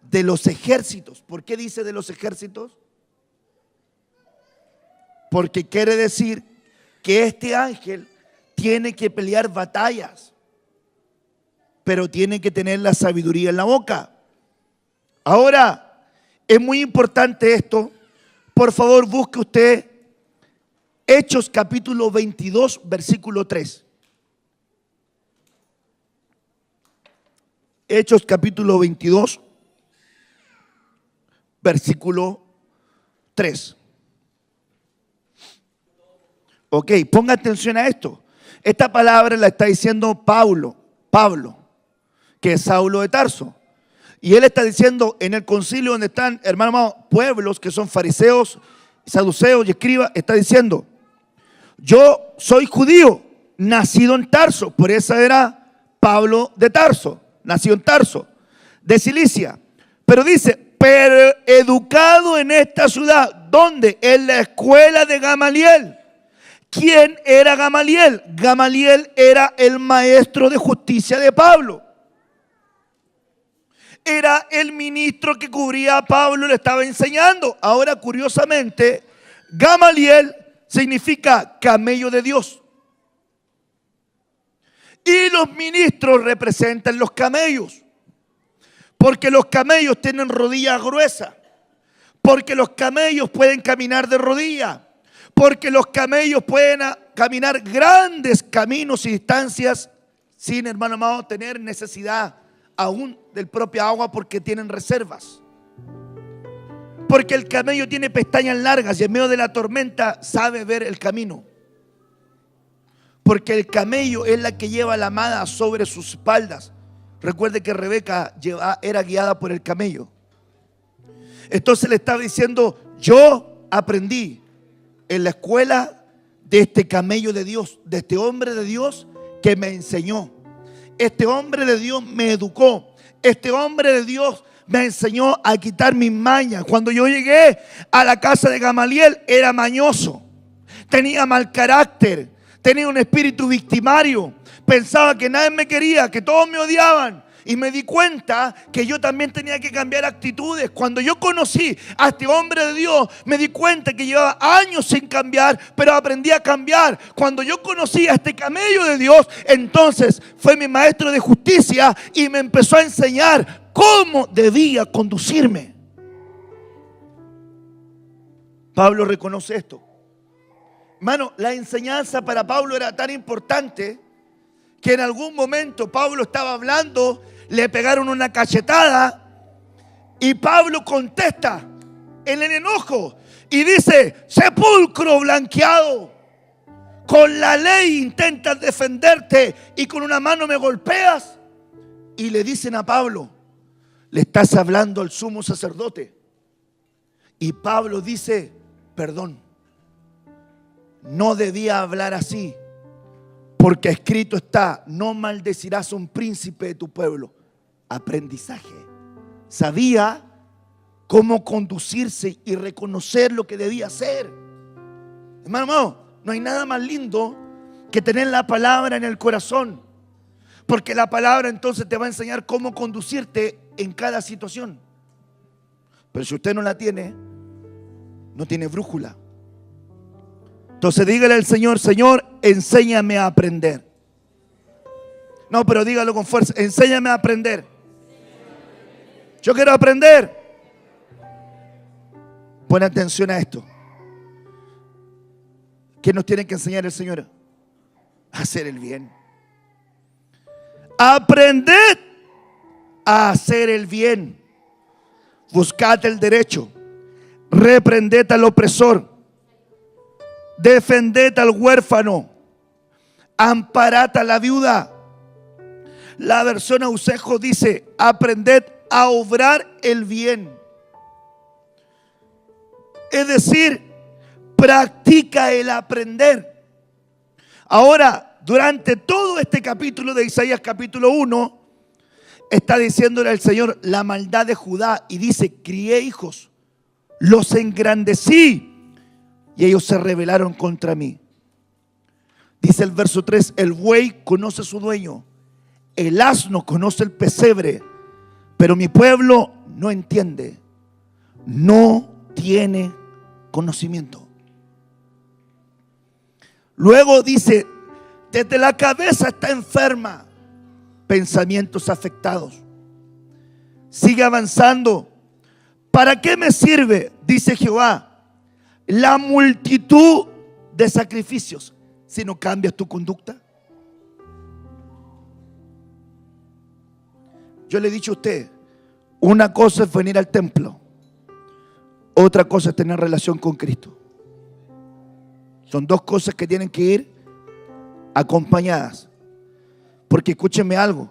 de los ejércitos. ¿Por qué dice de los ejércitos? Porque quiere decir que este ángel tiene que pelear batallas, pero tiene que tener la sabiduría en la boca. Ahora, es muy importante esto. Por favor, busque usted Hechos capítulo 22, versículo 3. Hechos capítulo 22, versículo 3. Ok, ponga atención a esto. Esta palabra la está diciendo Pablo, que es Saulo de Tarso. Y él está diciendo en el concilio donde están, hermanos, pueblos que son fariseos, saduceos y escribas, está diciendo, yo soy judío, nacido en Tarso. Por eso era Pablo de Tarso, nacido en Tarso, de Cilicia. Pero dice, pero educado en esta ciudad, ¿dónde? En la escuela de Gamaliel. ¿Quién era Gamaliel? Gamaliel era el maestro de justicia de Pablo. Era el ministro que cubría a Pablo, le estaba enseñando. Ahora, curiosamente, Gamaliel significa camello de Dios. Y los ministros representan los camellos. Porque los camellos tienen rodillas gruesas. Porque los camellos pueden caminar de rodillas. Porque los camellos pueden caminar grandes caminos y distancias sin, hermano amado, tener necesidad aún del propio agua porque tienen reservas. Porque el camello tiene pestañas largas y en medio de la tormenta sabe ver el camino. Porque el camello es la que lleva la amada sobre sus espaldas. Recuerde que Rebeca era guiada por el camello. Entonces le estaba diciendo, yo aprendí en la escuela de este camello de Dios, de este hombre de Dios que me enseñó. Este hombre de Dios me educó. Este hombre de Dios me enseñó a quitar mis mañas. Cuando yo llegué a la casa de Gamaliel era mañoso, tenía mal carácter, tenía un espíritu victimario, pensaba que nadie me quería, que todos me odiaban. Y me di cuenta que yo también tenía que cambiar actitudes. Cuando yo conocí a este hombre de Dios, me di cuenta que llevaba años sin cambiar, pero aprendí a cambiar. Cuando yo conocí a este camello de Dios, entonces fue mi maestro de justicia y me empezó a enseñar cómo debía conducirme. Pablo reconoce esto. Hermano, la enseñanza para Pablo era tan importante que en algún momento Pablo estaba hablando, le pegaron una cachetada y Pablo contesta en el enojo y dice, sepulcro blanqueado. Con la ley intentas defenderte y con una mano me golpeas. Y le dicen a Pablo, le estás hablando al sumo sacerdote. Y Pablo dice, perdón, no debía hablar así, porque escrito está, no maldecirás a un príncipe de tu pueblo. Aprendizaje. Sabía cómo conducirse y reconocer lo que debía hacer. Hermano, no hay nada más lindo que tener la palabra en el corazón, porque la palabra entonces te va a enseñar cómo conducirte en cada situación. Pero si usted no la tiene, no tiene brújula. Entonces dígale al Señor, Señor, enséñame a aprender. No, pero dígalo con fuerza, enséñame a aprender. Yo quiero aprender. Pon atención a esto. ¿Qué nos tiene que enseñar el Señor? A hacer el bien. Aprended a hacer el bien. Buscad el derecho. Reprended al opresor. Defended al huérfano. Amparad a la viuda. La versión Ausejo dice, aprended a obrar el bien. Es decir, practica el aprender. Ahora, durante todo este capítulo de Isaías capítulo 1, está diciéndole al Señor la maldad de Judá y dice, crié hijos, los engrandecí y ellos se rebelaron contra mí. Dice el verso 3, el buey conoce a su dueño, el asno conoce el pesebre, pero mi pueblo no entiende, no tiene conocimiento. Luego dice, desde la cabeza está enferma, pensamientos afectados. Sigue avanzando. ¿Para qué me sirve, dice Jehová, la multitud de sacrificios si no cambias tu conducta? Yo le he dicho a usted, una cosa es venir al templo, otra cosa es tener relación con Cristo. Son dos cosas que tienen que ir acompañadas. Porque escúchenme algo,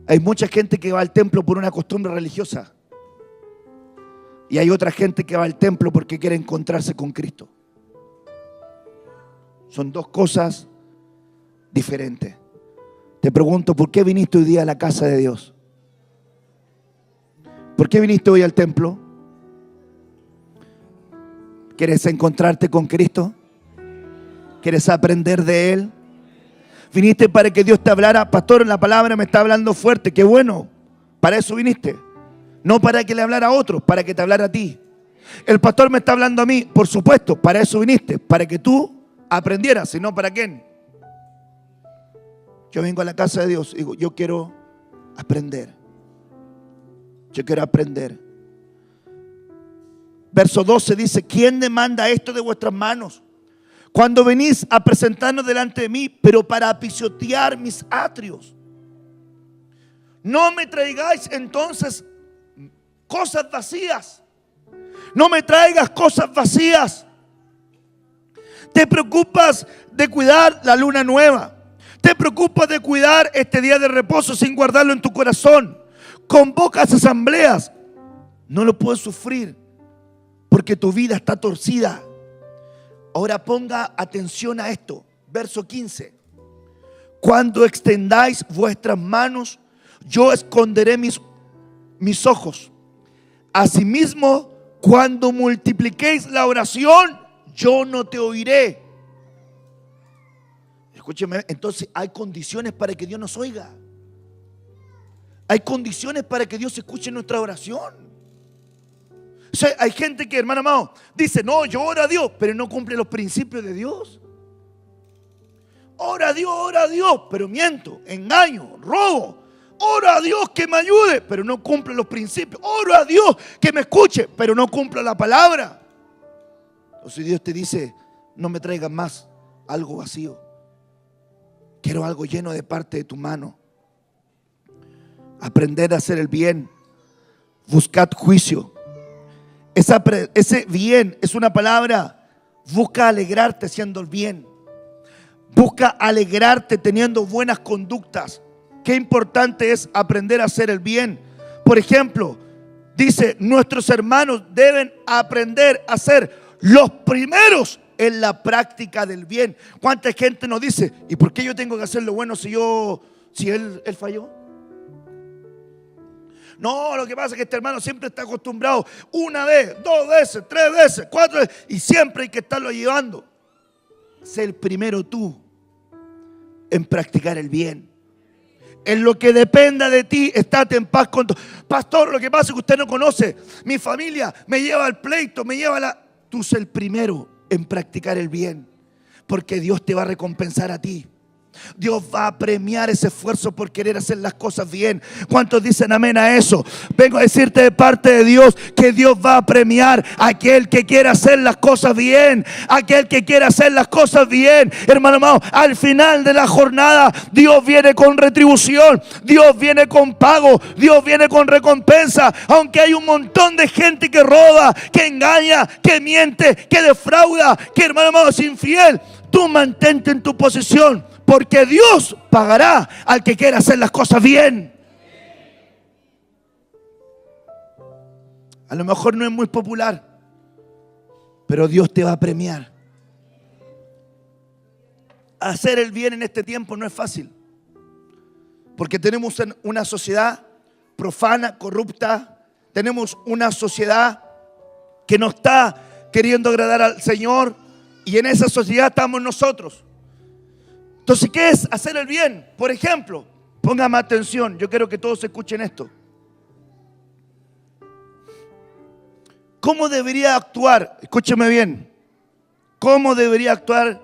hay mucha gente que va al templo por una costumbre religiosa y hay otra gente que va al templo porque quiere encontrarse con Cristo. Son dos cosas diferentes. Te pregunto, ¿por qué viniste hoy día a la casa de Dios? ¿Por qué viniste hoy al templo? ¿Quieres encontrarte con Cristo? ¿Quieres aprender de Él? Viniste para que Dios te hablara. Pastor, la palabra me está hablando fuerte. Qué bueno. Para eso viniste. No para que le hablara a otros, para que te hablara a ti. El pastor me está hablando a mí. Por supuesto, para eso viniste. Para que tú aprendieras. Si no, ¿para quién? Yo vengo a la casa de Dios y digo, yo quiero aprender. Yo quiero aprender. Verso 12 dice, ¿quién demanda esto de vuestras manos? Cuando venís a presentarnos delante de mí, pero para pisotear mis atrios. No me traigáis entonces cosas vacías. No me traigas cosas vacías. Te preocupas de cuidar la luna nueva. Te preocupas de cuidar este día de reposo sin guardarlo en tu corazón. Convocas asambleas. No lo puedes sufrir porque tu vida está torcida. Ahora ponga atención a esto. Verso 15. Cuando extendáis vuestras manos, yo esconderé mis ojos. Asimismo, cuando multipliquéis la oración, yo no te oiré. Escúcheme, entonces hay condiciones para que Dios nos oiga. Hay condiciones para que Dios escuche nuestra oración. O sea, hay gente que, hermano amado, dice, no, yo oro a Dios, pero no cumple los principios de Dios. Ora a Dios, pero miento, engaño, robo. Ora a Dios que me ayude, pero no cumple los principios. Ora a Dios que me escuche, pero no cumple la palabra. Entonces Dios te dice, no me traigas más algo vacío. Quiero algo lleno de parte de tu mano. Aprender a hacer el bien. Buscad juicio. Ese bien es una palabra. Busca alegrarte haciendo el bien. Busca alegrarte teniendo buenas conductas. Qué importante es aprender a hacer el bien. Por ejemplo, dice, nuestros hermanos deben aprender a ser los primeros en la práctica del bien. ¿Cuánta gente nos dice, ¿y por qué yo tengo que hacer lo bueno si él falló? No, lo que pasa es que este hermano siempre está acostumbrado una vez, 2 veces, 3 veces, 4 veces, y siempre hay que estarlo llevando. Sé el primero tú en practicar el bien. En lo que dependa de ti, estate en paz con tu pastor. Lo que pasa es que usted no conoce. Mi familia me lleva al pleito, me lleva a la... Tú sé el primero en practicar el bien, porque Dios te va a recompensar a ti. Dios va a premiar ese esfuerzo por querer hacer las cosas bien. ¿Cuántos dicen amén a eso? Vengo a decirte de parte de Dios que Dios va a premiar a aquel que quiera hacer las cosas bien. Aquel que quiera hacer las cosas bien. Hermano amado, al final de la jornada Dios viene con retribución. Dios viene con pago. Dios viene con recompensa. Aunque hay un montón de gente que roba, que engaña, que miente, que defrauda, que hermano amado es infiel, tú mantente en tu posición, porque Dios pagará al que quiera hacer las cosas bien. A lo mejor no es muy popular, pero Dios te va a premiar. Hacer el bien en este tiempo no es fácil, porque tenemos una sociedad profana, corrupta. Tenemos una sociedad que no está queriendo agradar al Señor, y en esa sociedad estamos nosotros. Entonces, ¿qué es hacer el bien? Por ejemplo, póngame atención, yo quiero que todos escuchen esto. ¿Cómo debería actuar? Escúcheme bien. ¿Cómo debería actuar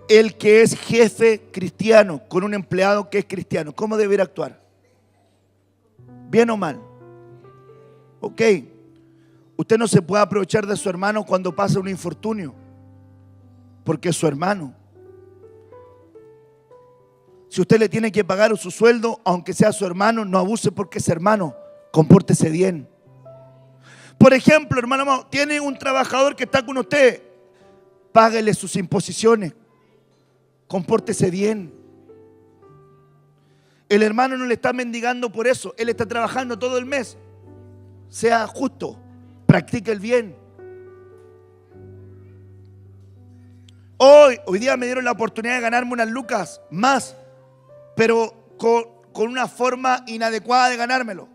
el que es jefe cristiano con un empleado que es cristiano? ¿Cómo debería actuar? ¿Bien o mal? Ok. Usted no se puede aprovechar de su hermano cuando pasa un infortunio, porque es su hermano. Si usted le tiene que pagar su sueldo, aunque sea su hermano, no abuse porque es hermano. Compórtese bien. Por ejemplo, hermano, tiene un trabajador que está con usted, páguele sus imposiciones. Compórtese bien. El hermano no le está mendigando por eso. Él está trabajando todo el mes. Sea justo. Practique el bien. Hoy día me dieron la oportunidad de ganarme unas lucas más, pero con una forma inadecuada de ganármelo.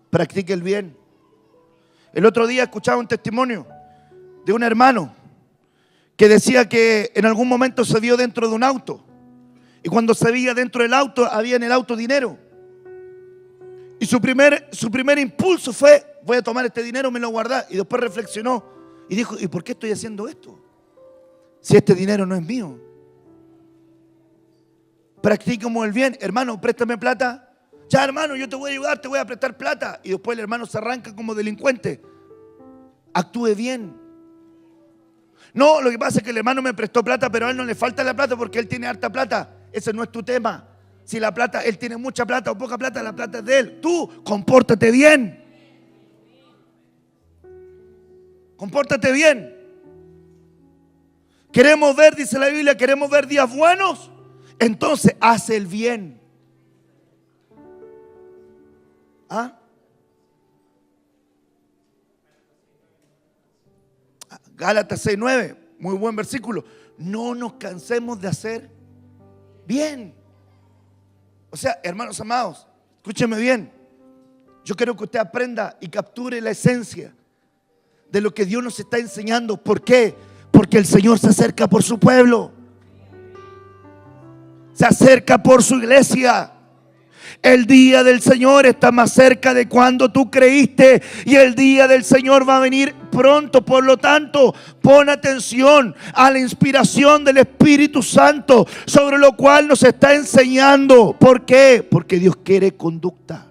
Practique el bien. El otro día escuchaba un testimonio de un hermano que decía que en algún momento se vio dentro de un auto, y cuando se veía dentro del auto, había en el auto dinero, y su primer impulso fue: voy a tomar este dinero, me lo guardé. Y después reflexionó y dijo: ¿y por qué estoy haciendo esto? Si este dinero no es mío. Practiquemos el bien. Hermano, préstame plata. Ya, hermano, yo te voy a ayudar, te voy a prestar plata. Y después el hermano se arranca como delincuente. Actúe bien. No, lo que pasa es que el hermano me prestó plata, pero a él no le falta la plata porque él tiene harta plata. Ese no es tu tema. Si la plata, él tiene mucha plata o poca plata, la plata es de él. Tú, compórtate bien. Compórtate bien. Queremos ver, dice la Biblia, queremos ver días buenos. Entonces, haz el bien. ¿Ah? Gálatas 6:9, muy buen versículo. No nos cansemos de hacer bien. O sea, hermanos amados, escúcheme bien. Yo quiero que usted aprenda y capture la esencia de lo que Dios nos está enseñando. ¿Por qué? Porque el Señor se acerca por su pueblo. Se acerca por su iglesia. El día del Señor está más cerca de cuando tú creíste, y el día del Señor va a venir pronto. Por lo tanto, pon atención a la inspiración del Espíritu Santo, sobre lo cual nos está enseñando. ¿Por qué? Porque Dios quiere conducta.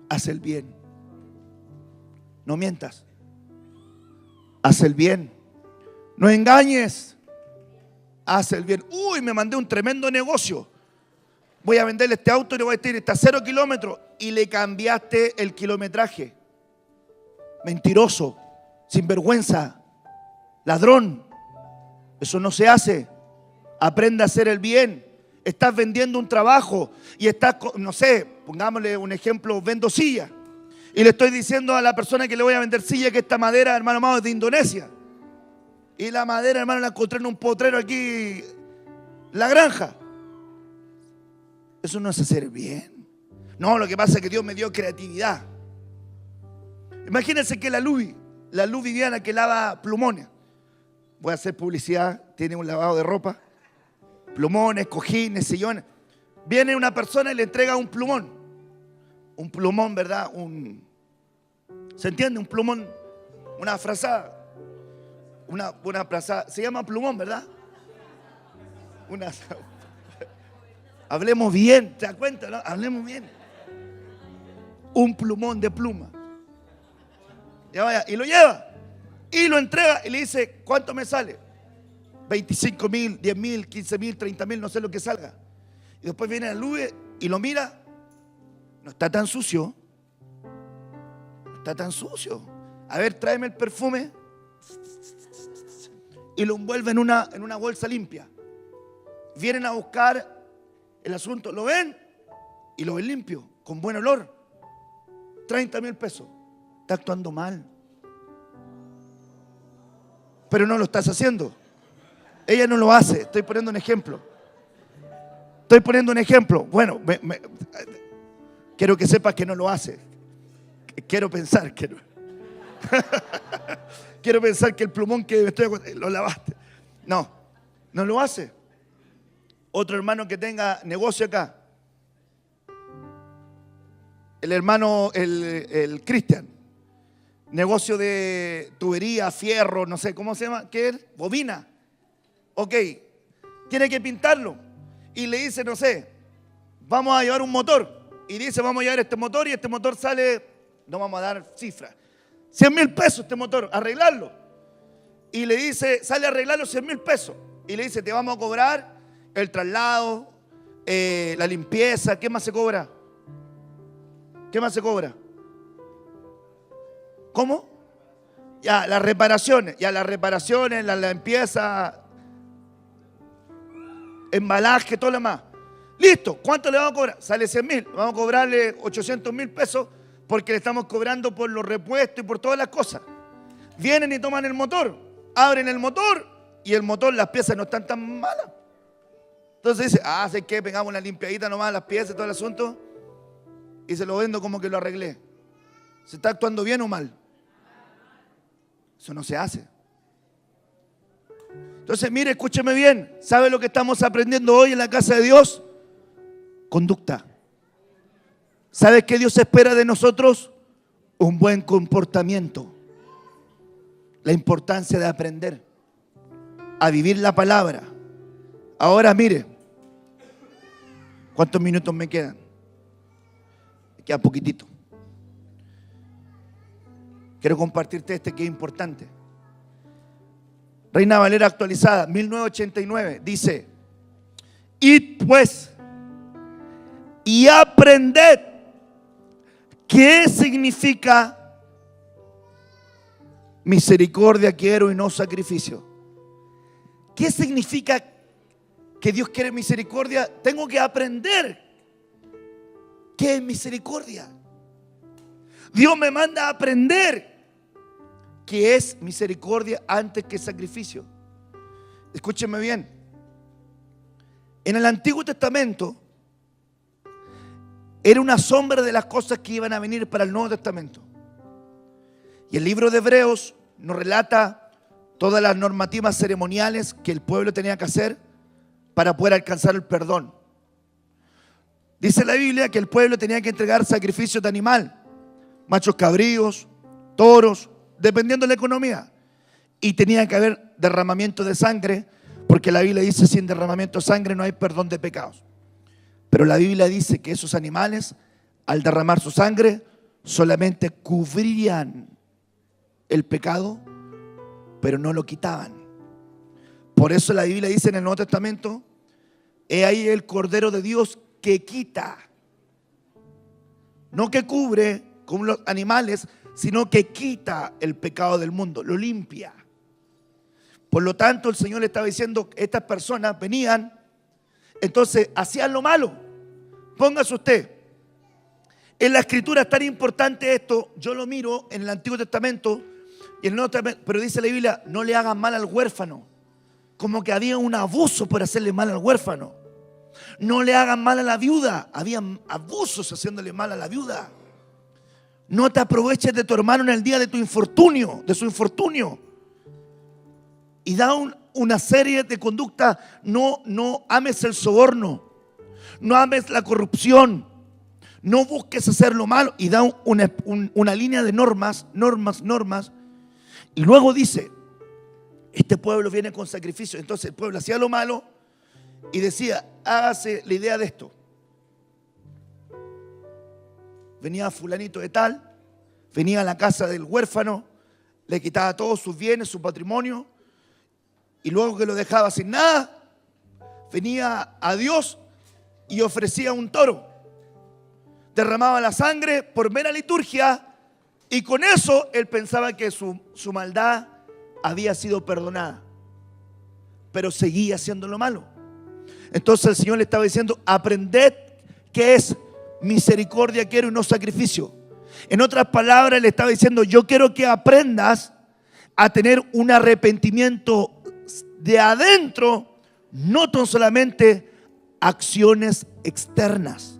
Haz el bien. No mientas. Haz el bien. No engañes. Haz el bien. Uy, me mandé un tremendo negocio. Voy a venderle este auto y le voy a decir: está a 0 kilómetros. Y le cambiaste el kilometraje. Mentiroso, sinvergüenza. ladrón. Eso no se hace. Aprende a hacer el bien. Estás vendiendo un trabajo y estás, no sé, pongámosle un ejemplo, vendo silla. Y le estoy diciendo a la persona que le voy a vender silla que esta madera, hermano amado, es de Indonesia. Y la madera, hermano, la encontré en un potrero aquí, la granja. Eso no es hacer bien. No, lo que pasa es que Dios me dio creatividad. Imagínense que la Luz Viviana, que lava plumones. Voy a hacer publicidad, tiene un lavado de ropa. Plumones, cojines, sillones. Viene una persona y le entrega un plumón. Un plumón, ¿verdad? ¿Se entiende? Un plumón, una frazada. Una frazada. Se llama plumón, ¿verdad? Hablemos bien, ¿te das cuenta? ¿No? Hablemos bien. Un plumón de pluma. Ya vaya, y lo lleva. Y lo entrega y le dice, ¿cuánto me sale? 25,000, 10,000, 15,000, 30,000, no sé lo que salga. Y después viene la Luz y lo mira. No está tan sucio. No está tan sucio. A ver, tráeme el perfume. Y lo envuelve en una bolsa limpia. Vienen a buscar el asunto. ¿Lo ven? Y lo ven limpio, con buen olor. 30,000 pesos. Está actuando mal. Pero no lo estás haciendo. Ella no lo hace. Estoy poniendo un ejemplo. Bueno, quiero que sepas que no lo hace. Quiero pensar que no. Quiero pensar que el plumón que lo lavaste. No lo hace. Otro hermano que tenga negocio acá. El hermano, el Cristian. Negocio de tubería, fierro, no sé, ¿cómo se llama? ¿Qué es? Bobina. Ok, tiene que pintarlo. Y le dice, no sé, vamos a llevar un motor. Y dice, vamos a llevar este motor y este motor sale, no vamos a dar cifra, 100,000 pesos este motor, arreglarlo. Y le dice, sale a arreglarlo 100,000 pesos. Y le dice, te vamos a cobrar el traslado, la limpieza, ¿qué más se cobra? ¿Qué más se cobra? ¿Cómo? Ya, las reparaciones, la limpieza, embalaje, todo lo demás. Listo, ¿cuánto le vamos a cobrar? Sale 100,000, vamos a cobrarle 800,000 pesos porque le estamos cobrando por los repuestos y por todas las cosas. Vienen y toman el motor, abren el motor y el motor, las piezas no están tan malas. Entonces dice, ¿sé qué? Pegamos una limpiadita nomás las piezas y todo el asunto y se lo vendo como que lo arreglé. ¿Se está actuando bien o mal? Eso no se hace. Entonces, mire, escúcheme bien. ¿Sabe lo que estamos aprendiendo hoy en la casa de Dios? Conducta. ¿Sabe qué Dios espera de nosotros? Un buen comportamiento. La importancia de aprender a vivir la palabra. Ahora mire, ¿cuántos minutos me quedan? Me queda poquitito. Quiero compartirte este que es importante. Reina Valera actualizada, 1989, dice: id pues y aprended qué significa misericordia quiero y no sacrificio. ¿Qué significa que Dios quiere misericordia? Tengo que aprender qué es misericordia. Dios me manda a aprender qué es misericordia antes que sacrificio. Escúchenme bien. En el Antiguo Testamento era una sombra de las cosas que iban a venir para el Nuevo Testamento. Y el libro de Hebreos nos relata todas las normativas ceremoniales que el pueblo tenía que hacer para poder alcanzar el perdón. Dice la Biblia que el pueblo tenía que entregar sacrificios de animal, machos cabríos, toros, dependiendo de la economía. Y tenía que haber derramamiento de sangre, porque la Biblia dice: sin derramamiento de sangre no hay perdón de pecados. Pero la Biblia dice que esos animales, al derramar su sangre, solamente cubrían el pecado, pero no lo quitaban. Por eso la Biblia dice en el Nuevo Testamento: he ahí el Cordero de Dios que quita, no que cubre como los animales, sino que quita el pecado del mundo, lo limpia. Por lo tanto, el Señor le estaba diciendo, estas personas venían, entonces hacían lo malo. Póngase usted, en la Escritura es tan importante esto, yo lo miro en el Antiguo Testamento y en el Nuevo Testamento, pero dice la Biblia, no le hagan mal al huérfano. Como que había un abuso por hacerle mal al huérfano. No le hagan mal a la viuda. Habían abusos haciéndole mal a la viuda. No te aproveches de tu hermano en el día de tu infortunio, de su infortunio. Y da una serie de conductas. No ames el soborno. No ames la corrupción. No busques hacer lo malo. Y da una línea de normas. Y luego dice, este pueblo viene con sacrificio. Entonces el pueblo hacía lo malo y decía, hágase la idea de esto. Venía fulanito de tal, venía a la casa del huérfano, le quitaba todos sus bienes, su patrimonio, y luego que lo dejaba sin nada, venía a Dios y ofrecía un toro. Derramaba la sangre por mera liturgia y con eso él pensaba que su maldad había sido perdonada, pero seguía haciendo lo malo. Entonces el Señor le estaba diciendo, aprended que es misericordia quiero y no sacrificio. En otras palabras le estaba diciendo, yo quiero que aprendas a tener un arrepentimiento de adentro, no tan solamente acciones externas.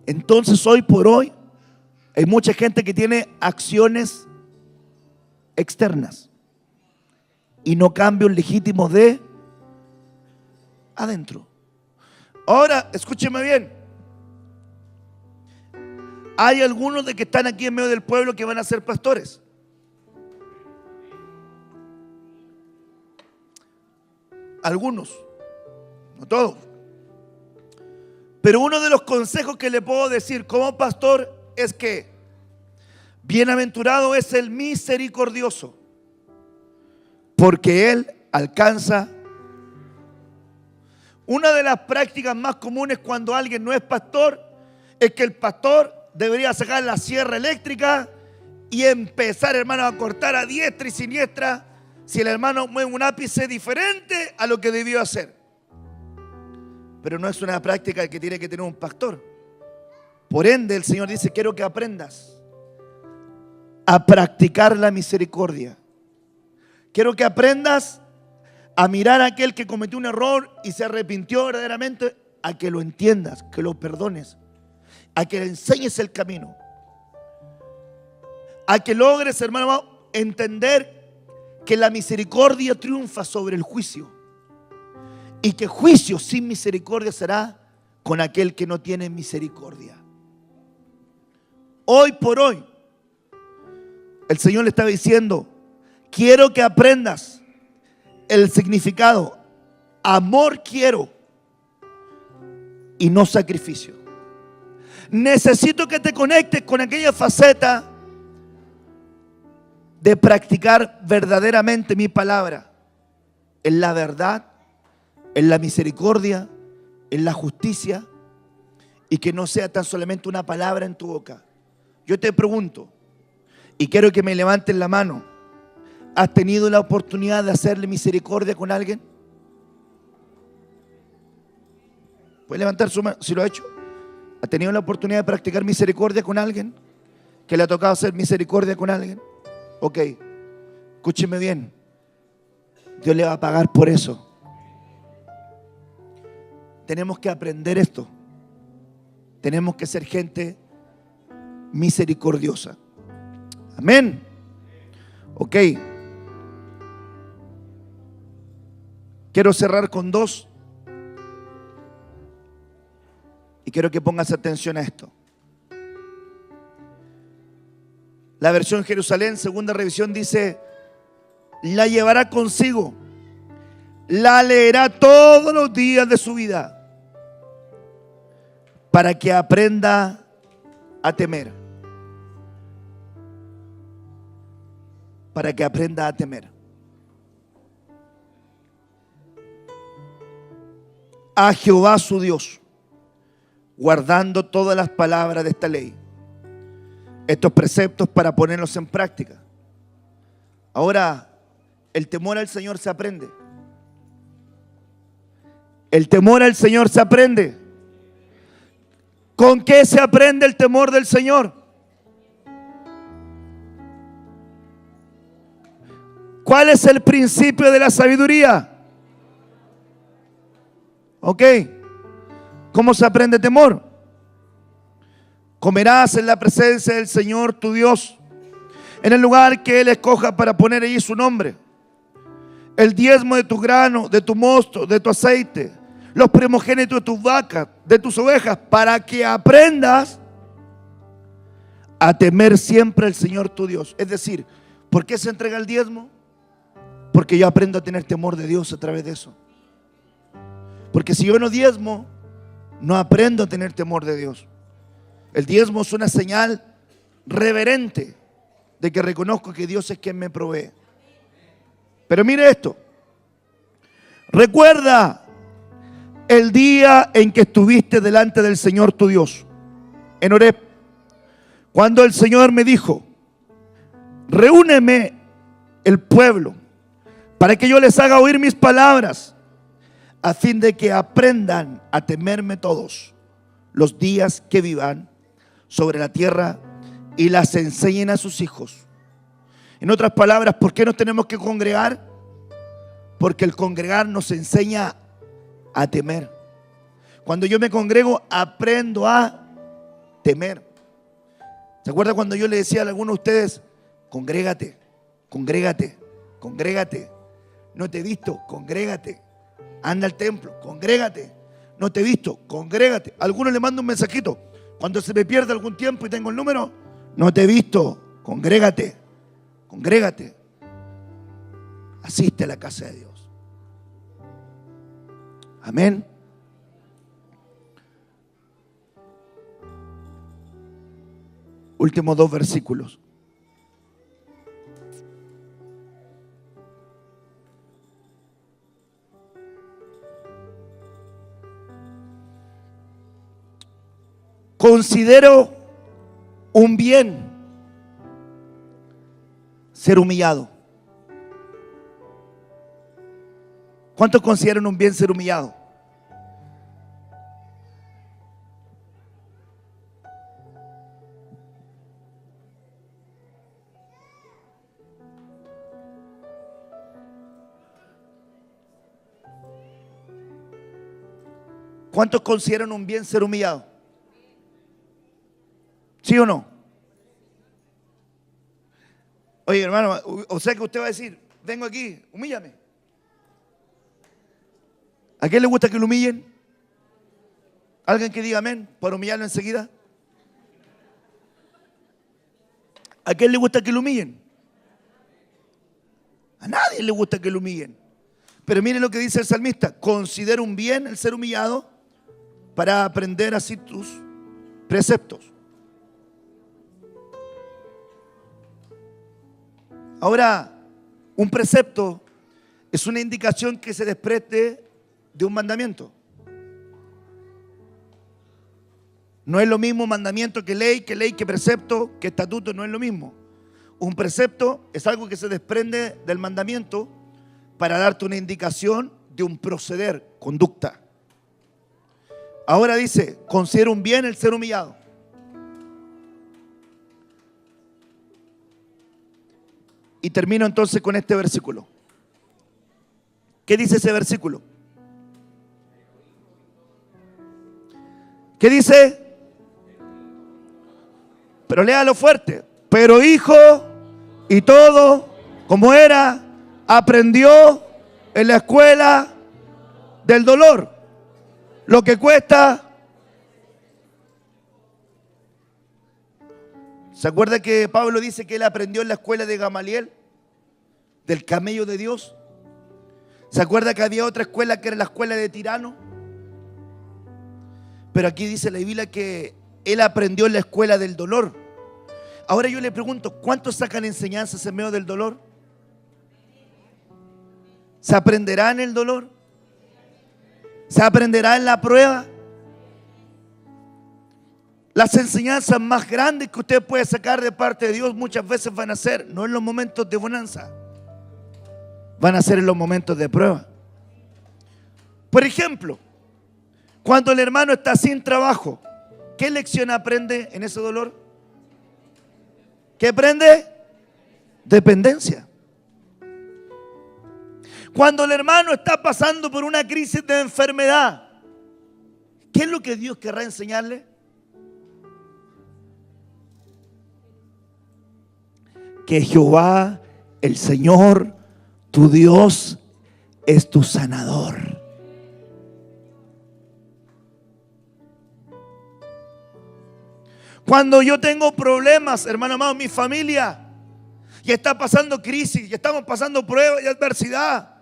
Entonces hoy por hoy hay mucha gente que tiene acciones externas y no cambios legítimos de adentro. Ahora, escúcheme bien. Hay algunos de que están aquí en medio del pueblo que van a ser pastores. Algunos, no todos. Pero uno de los consejos que le puedo decir como pastor es que bienaventurado es el misericordioso, porque él alcanza. Una de las prácticas más comunes cuando alguien no es pastor es que el pastor debería sacar la sierra eléctrica y empezar, hermano, a cortar a diestra y siniestra si el hermano mueve un ápice diferente a lo que debió hacer. Pero no es una práctica que tiene que tener un pastor. Por ende, el Señor dice, quiero que aprendas a practicar la misericordia. Quiero que aprendas a mirar a aquel que cometió un error y se arrepintió verdaderamente, a que lo entiendas, que lo perdones, a que le enseñes el camino, a que logres, hermano, entender que la misericordia triunfa sobre el juicio y que juicio sin misericordia será con aquel que no tiene misericordia. Hoy por hoy, el Señor le estaba diciendo, quiero que aprendas el significado. Amor quiero y no sacrificio. Necesito que te conectes con aquella faceta de practicar verdaderamente mi palabra en la verdad, en la misericordia, en la justicia, y que no sea tan solamente una palabra en tu boca. Yo te pregunto, y quiero que me levanten la mano, ¿has tenido la oportunidad de hacerle misericordia con alguien? ¿Puede levantar su mano si lo ha hecho? ¿Ha tenido la oportunidad de practicar misericordia con alguien? ¿Que le ha tocado hacer misericordia con alguien? Ok, escúcheme bien. Dios le va a pagar por eso. Tenemos que aprender esto. Tenemos que ser gente misericordiosa. Amén. Ok. Quiero cerrar con dos. Y quiero que pongas atención a esto. La versión Jerusalén, segunda revisión, dice: la llevará consigo, la leerá todos los días de su vida, para que aprenda a temer. Para que aprenda a temer. A Jehová su Dios, guardando todas las palabras de esta ley, estos preceptos para ponerlos en práctica. Ahora, el temor al Señor se aprende. El temor al Señor se aprende. ¿Con qué se aprende el temor del Señor? ¿Cuál es el principio de la sabiduría? Ok. ¿Cómo se aprende temor? Comerás en la presencia del Señor tu Dios, en el lugar que Él escoja para poner allí su nombre. El diezmo de tu grano, de tu mosto, de tu aceite, los primogénitos de tus vacas, de tus ovejas, para que aprendas a temer siempre al Señor tu Dios. Es decir, ¿por qué se entrega el diezmo? Porque yo aprendo a tener temor de Dios a través de eso. Porque si yo no diezmo, no aprendo a tener temor de Dios. El diezmo es una señal reverente de que reconozco que Dios es quien me provee. Pero mire esto. Recuerda el día en que estuviste delante del Señor tu Dios, en Horeb, cuando el Señor me dijo: reúneme el pueblo para que yo les haga oír mis palabras, a fin de que aprendan a temerme todos los días que vivan sobre la tierra y las enseñen a sus hijos. En otras palabras, ¿por qué nos tenemos que congregar? Porque el congregar nos enseña a temer. Cuando yo me congrego, aprendo a temer. ¿Se acuerda cuando yo le decía a algunos de ustedes: congrégate, congrégate, congrégate? No te he visto, congrégate. Anda al templo, congrégate. No te he visto, congrégate. A algunos le mando un mensajito cuando se me pierde algún tiempo y tengo el número: no te he visto, congrégate, congrégate. Asiste a la casa de Dios. Amén. Últimos 2 versículos. Considero un bien ser humillado. ¿Cuántos consideran un bien ser humillado? ¿Cuántos consideran un bien ser humillado? ¿Sí o no? Oye, hermano, o sea que usted va a decir: vengo aquí, humíllame. ¿A quién le gusta que lo humillen? ¿Alguien que diga amén para humillarlo enseguida? ¿A quién le gusta que lo humillen? A nadie le gusta que lo humillen. Pero miren lo que dice el salmista: considero un bien el ser humillado para aprender así tus preceptos. Ahora, un precepto es una indicación que se desprende de un mandamiento. No es lo mismo mandamiento que ley que precepto, que estatuto, no es lo mismo. Un precepto es algo que se desprende del mandamiento para darte una indicación de un proceder, conducta. Ahora dice: considero un bien el ser humillado. Y termino entonces con este versículo. ¿Qué dice ese versículo? ¿Qué dice? Pero léalo fuerte. Pero hijo y todo, como era, aprendió en la escuela del dolor. Lo que cuesta. ¿Se acuerda que Pablo dice que él aprendió en la escuela de Gamaliel, del camello de Dios? ¿Se acuerda que había otra escuela que era la escuela de Tirano? Pero aquí dice la Biblia que él aprendió en la escuela del dolor. Ahora yo le pregunto: ¿cuántos sacan enseñanzas en medio del dolor? ¿Se aprenderá en el dolor? ¿Se aprenderá en la prueba? Las enseñanzas más grandes que usted puede sacar de parte de Dios muchas veces van a ser no en los momentos de bonanza, van a ser en los momentos de prueba. Por ejemplo, cuando el hermano está sin trabajo, ¿qué lección aprende en ese dolor? ¿Qué aprende? Dependencia. Cuando el hermano está pasando por una crisis de enfermedad, ¿qué es lo que Dios querrá enseñarle? Que Jehová, el Señor, tu Dios, es tu sanador. Cuando yo tengo problemas, hermano amado, mi familia, y está pasando crisis, y estamos pasando pruebas y adversidad,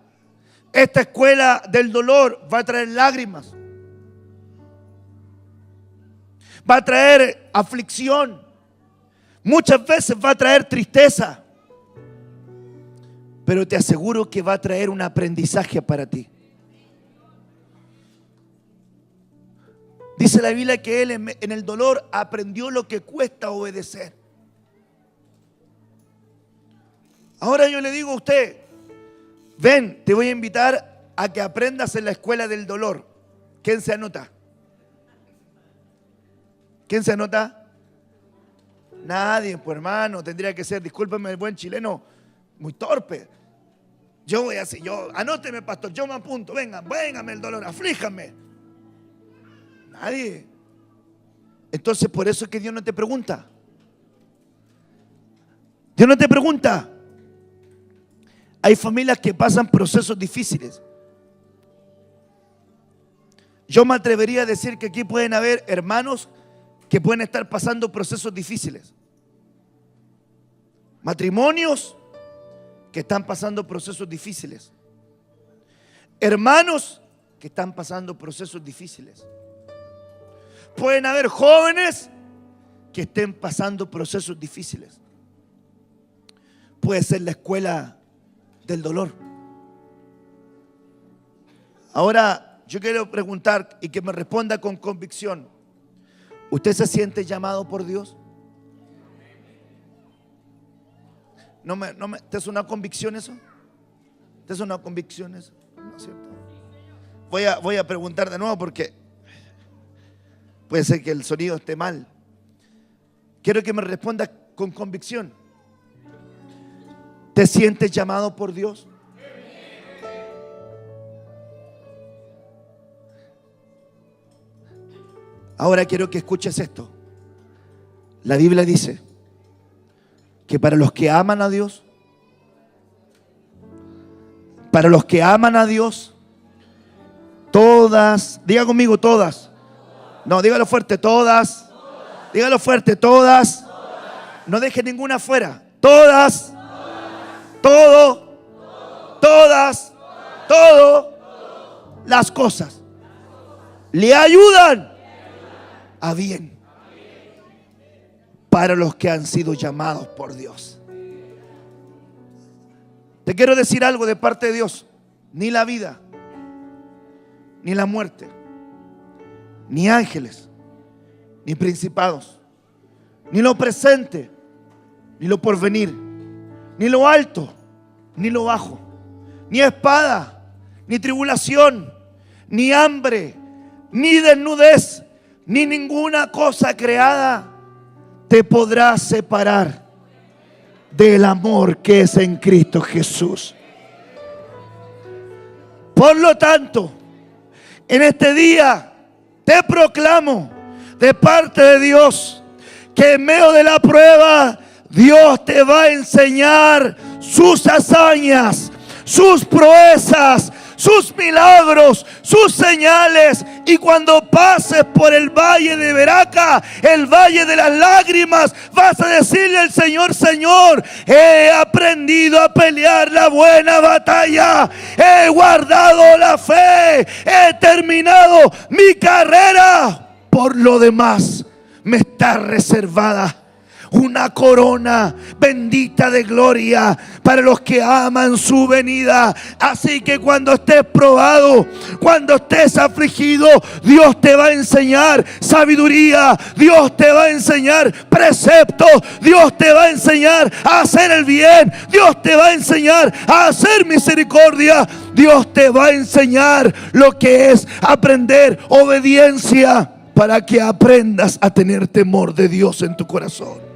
esta escuela del dolor va a traer lágrimas, va a traer aflicción, muchas veces va a traer tristeza, pero te aseguro que va a traer un aprendizaje para ti. Dice la Biblia que él en el dolor aprendió lo que cuesta obedecer. Ahora yo le digo a usted, ven, te voy a invitar a que aprendas en la escuela del dolor. ¿Quién se anota? ¿Quién se anota? Nadie, pues hermano, tendría que ser, discúlpeme el buen chileno, muy torpe. Yo voy así, anóteme pastor, yo me apunto, véngame el dolor, aflíjame. Nadie. Entonces por eso es que Dios no te pregunta. Dios no te pregunta. Hay familias que pasan procesos difíciles. Yo me atrevería a decir que aquí pueden haber hermanos que pueden estar pasando procesos difíciles. Matrimonios que están pasando procesos difíciles. Hermanos que están pasando procesos difíciles. Pueden haber jóvenes que estén pasando procesos difíciles. Puede ser la escuela del dolor. Ahora yo quiero preguntar y que me responda con convicción. ¿Usted se siente llamado por Dios? ¿Te es una convicción eso? ¿Te es una convicción eso? No es cierto. Voy a preguntar de nuevo porque puede ser que el sonido esté mal. Quiero que me respondas con convicción. ¿Te sientes llamado por Dios? Ahora quiero que escuches esto. La Biblia dice que para los que aman a Dios, todas, diga conmigo todas. No, dígalo fuerte, todas. Dígalo fuerte, todas. No deje ninguna fuera. Todas. Todo. Todas. Todo. Las cosas le ayudan a bien para los que han sido llamados por Dios. Te quiero decir algo de parte de Dios. Ni la vida, ni la muerte, ni ángeles, ni principados, ni lo presente, ni lo porvenir, ni lo alto, ni lo bajo, ni espada, ni tribulación, ni hambre, ni desnudez, ni ninguna cosa creada te podrá separar del amor que es en Cristo Jesús. Por lo tanto, en este día te proclamo de parte de Dios que en medio de la prueba Dios te va a enseñar sus hazañas, sus proezas, sus milagros, sus señales. Y cuando pases por el valle de Beraca, el valle de las lágrimas, vas a decirle al Señor: Señor, he aprendido a pelear la buena batalla, he guardado la fe, he terminado mi carrera. Por lo demás me está reservada una corona bendita de gloria para los que aman su venida. Así que cuando estés probado, cuando estés afligido, Dios te va a enseñar sabiduría, Dios te va a enseñar preceptos, Dios te va a enseñar a hacer el bien, Dios te va a enseñar a hacer misericordia, Dios te va a enseñar lo que es aprender obediencia para que aprendas a tener temor de Dios en tu corazón.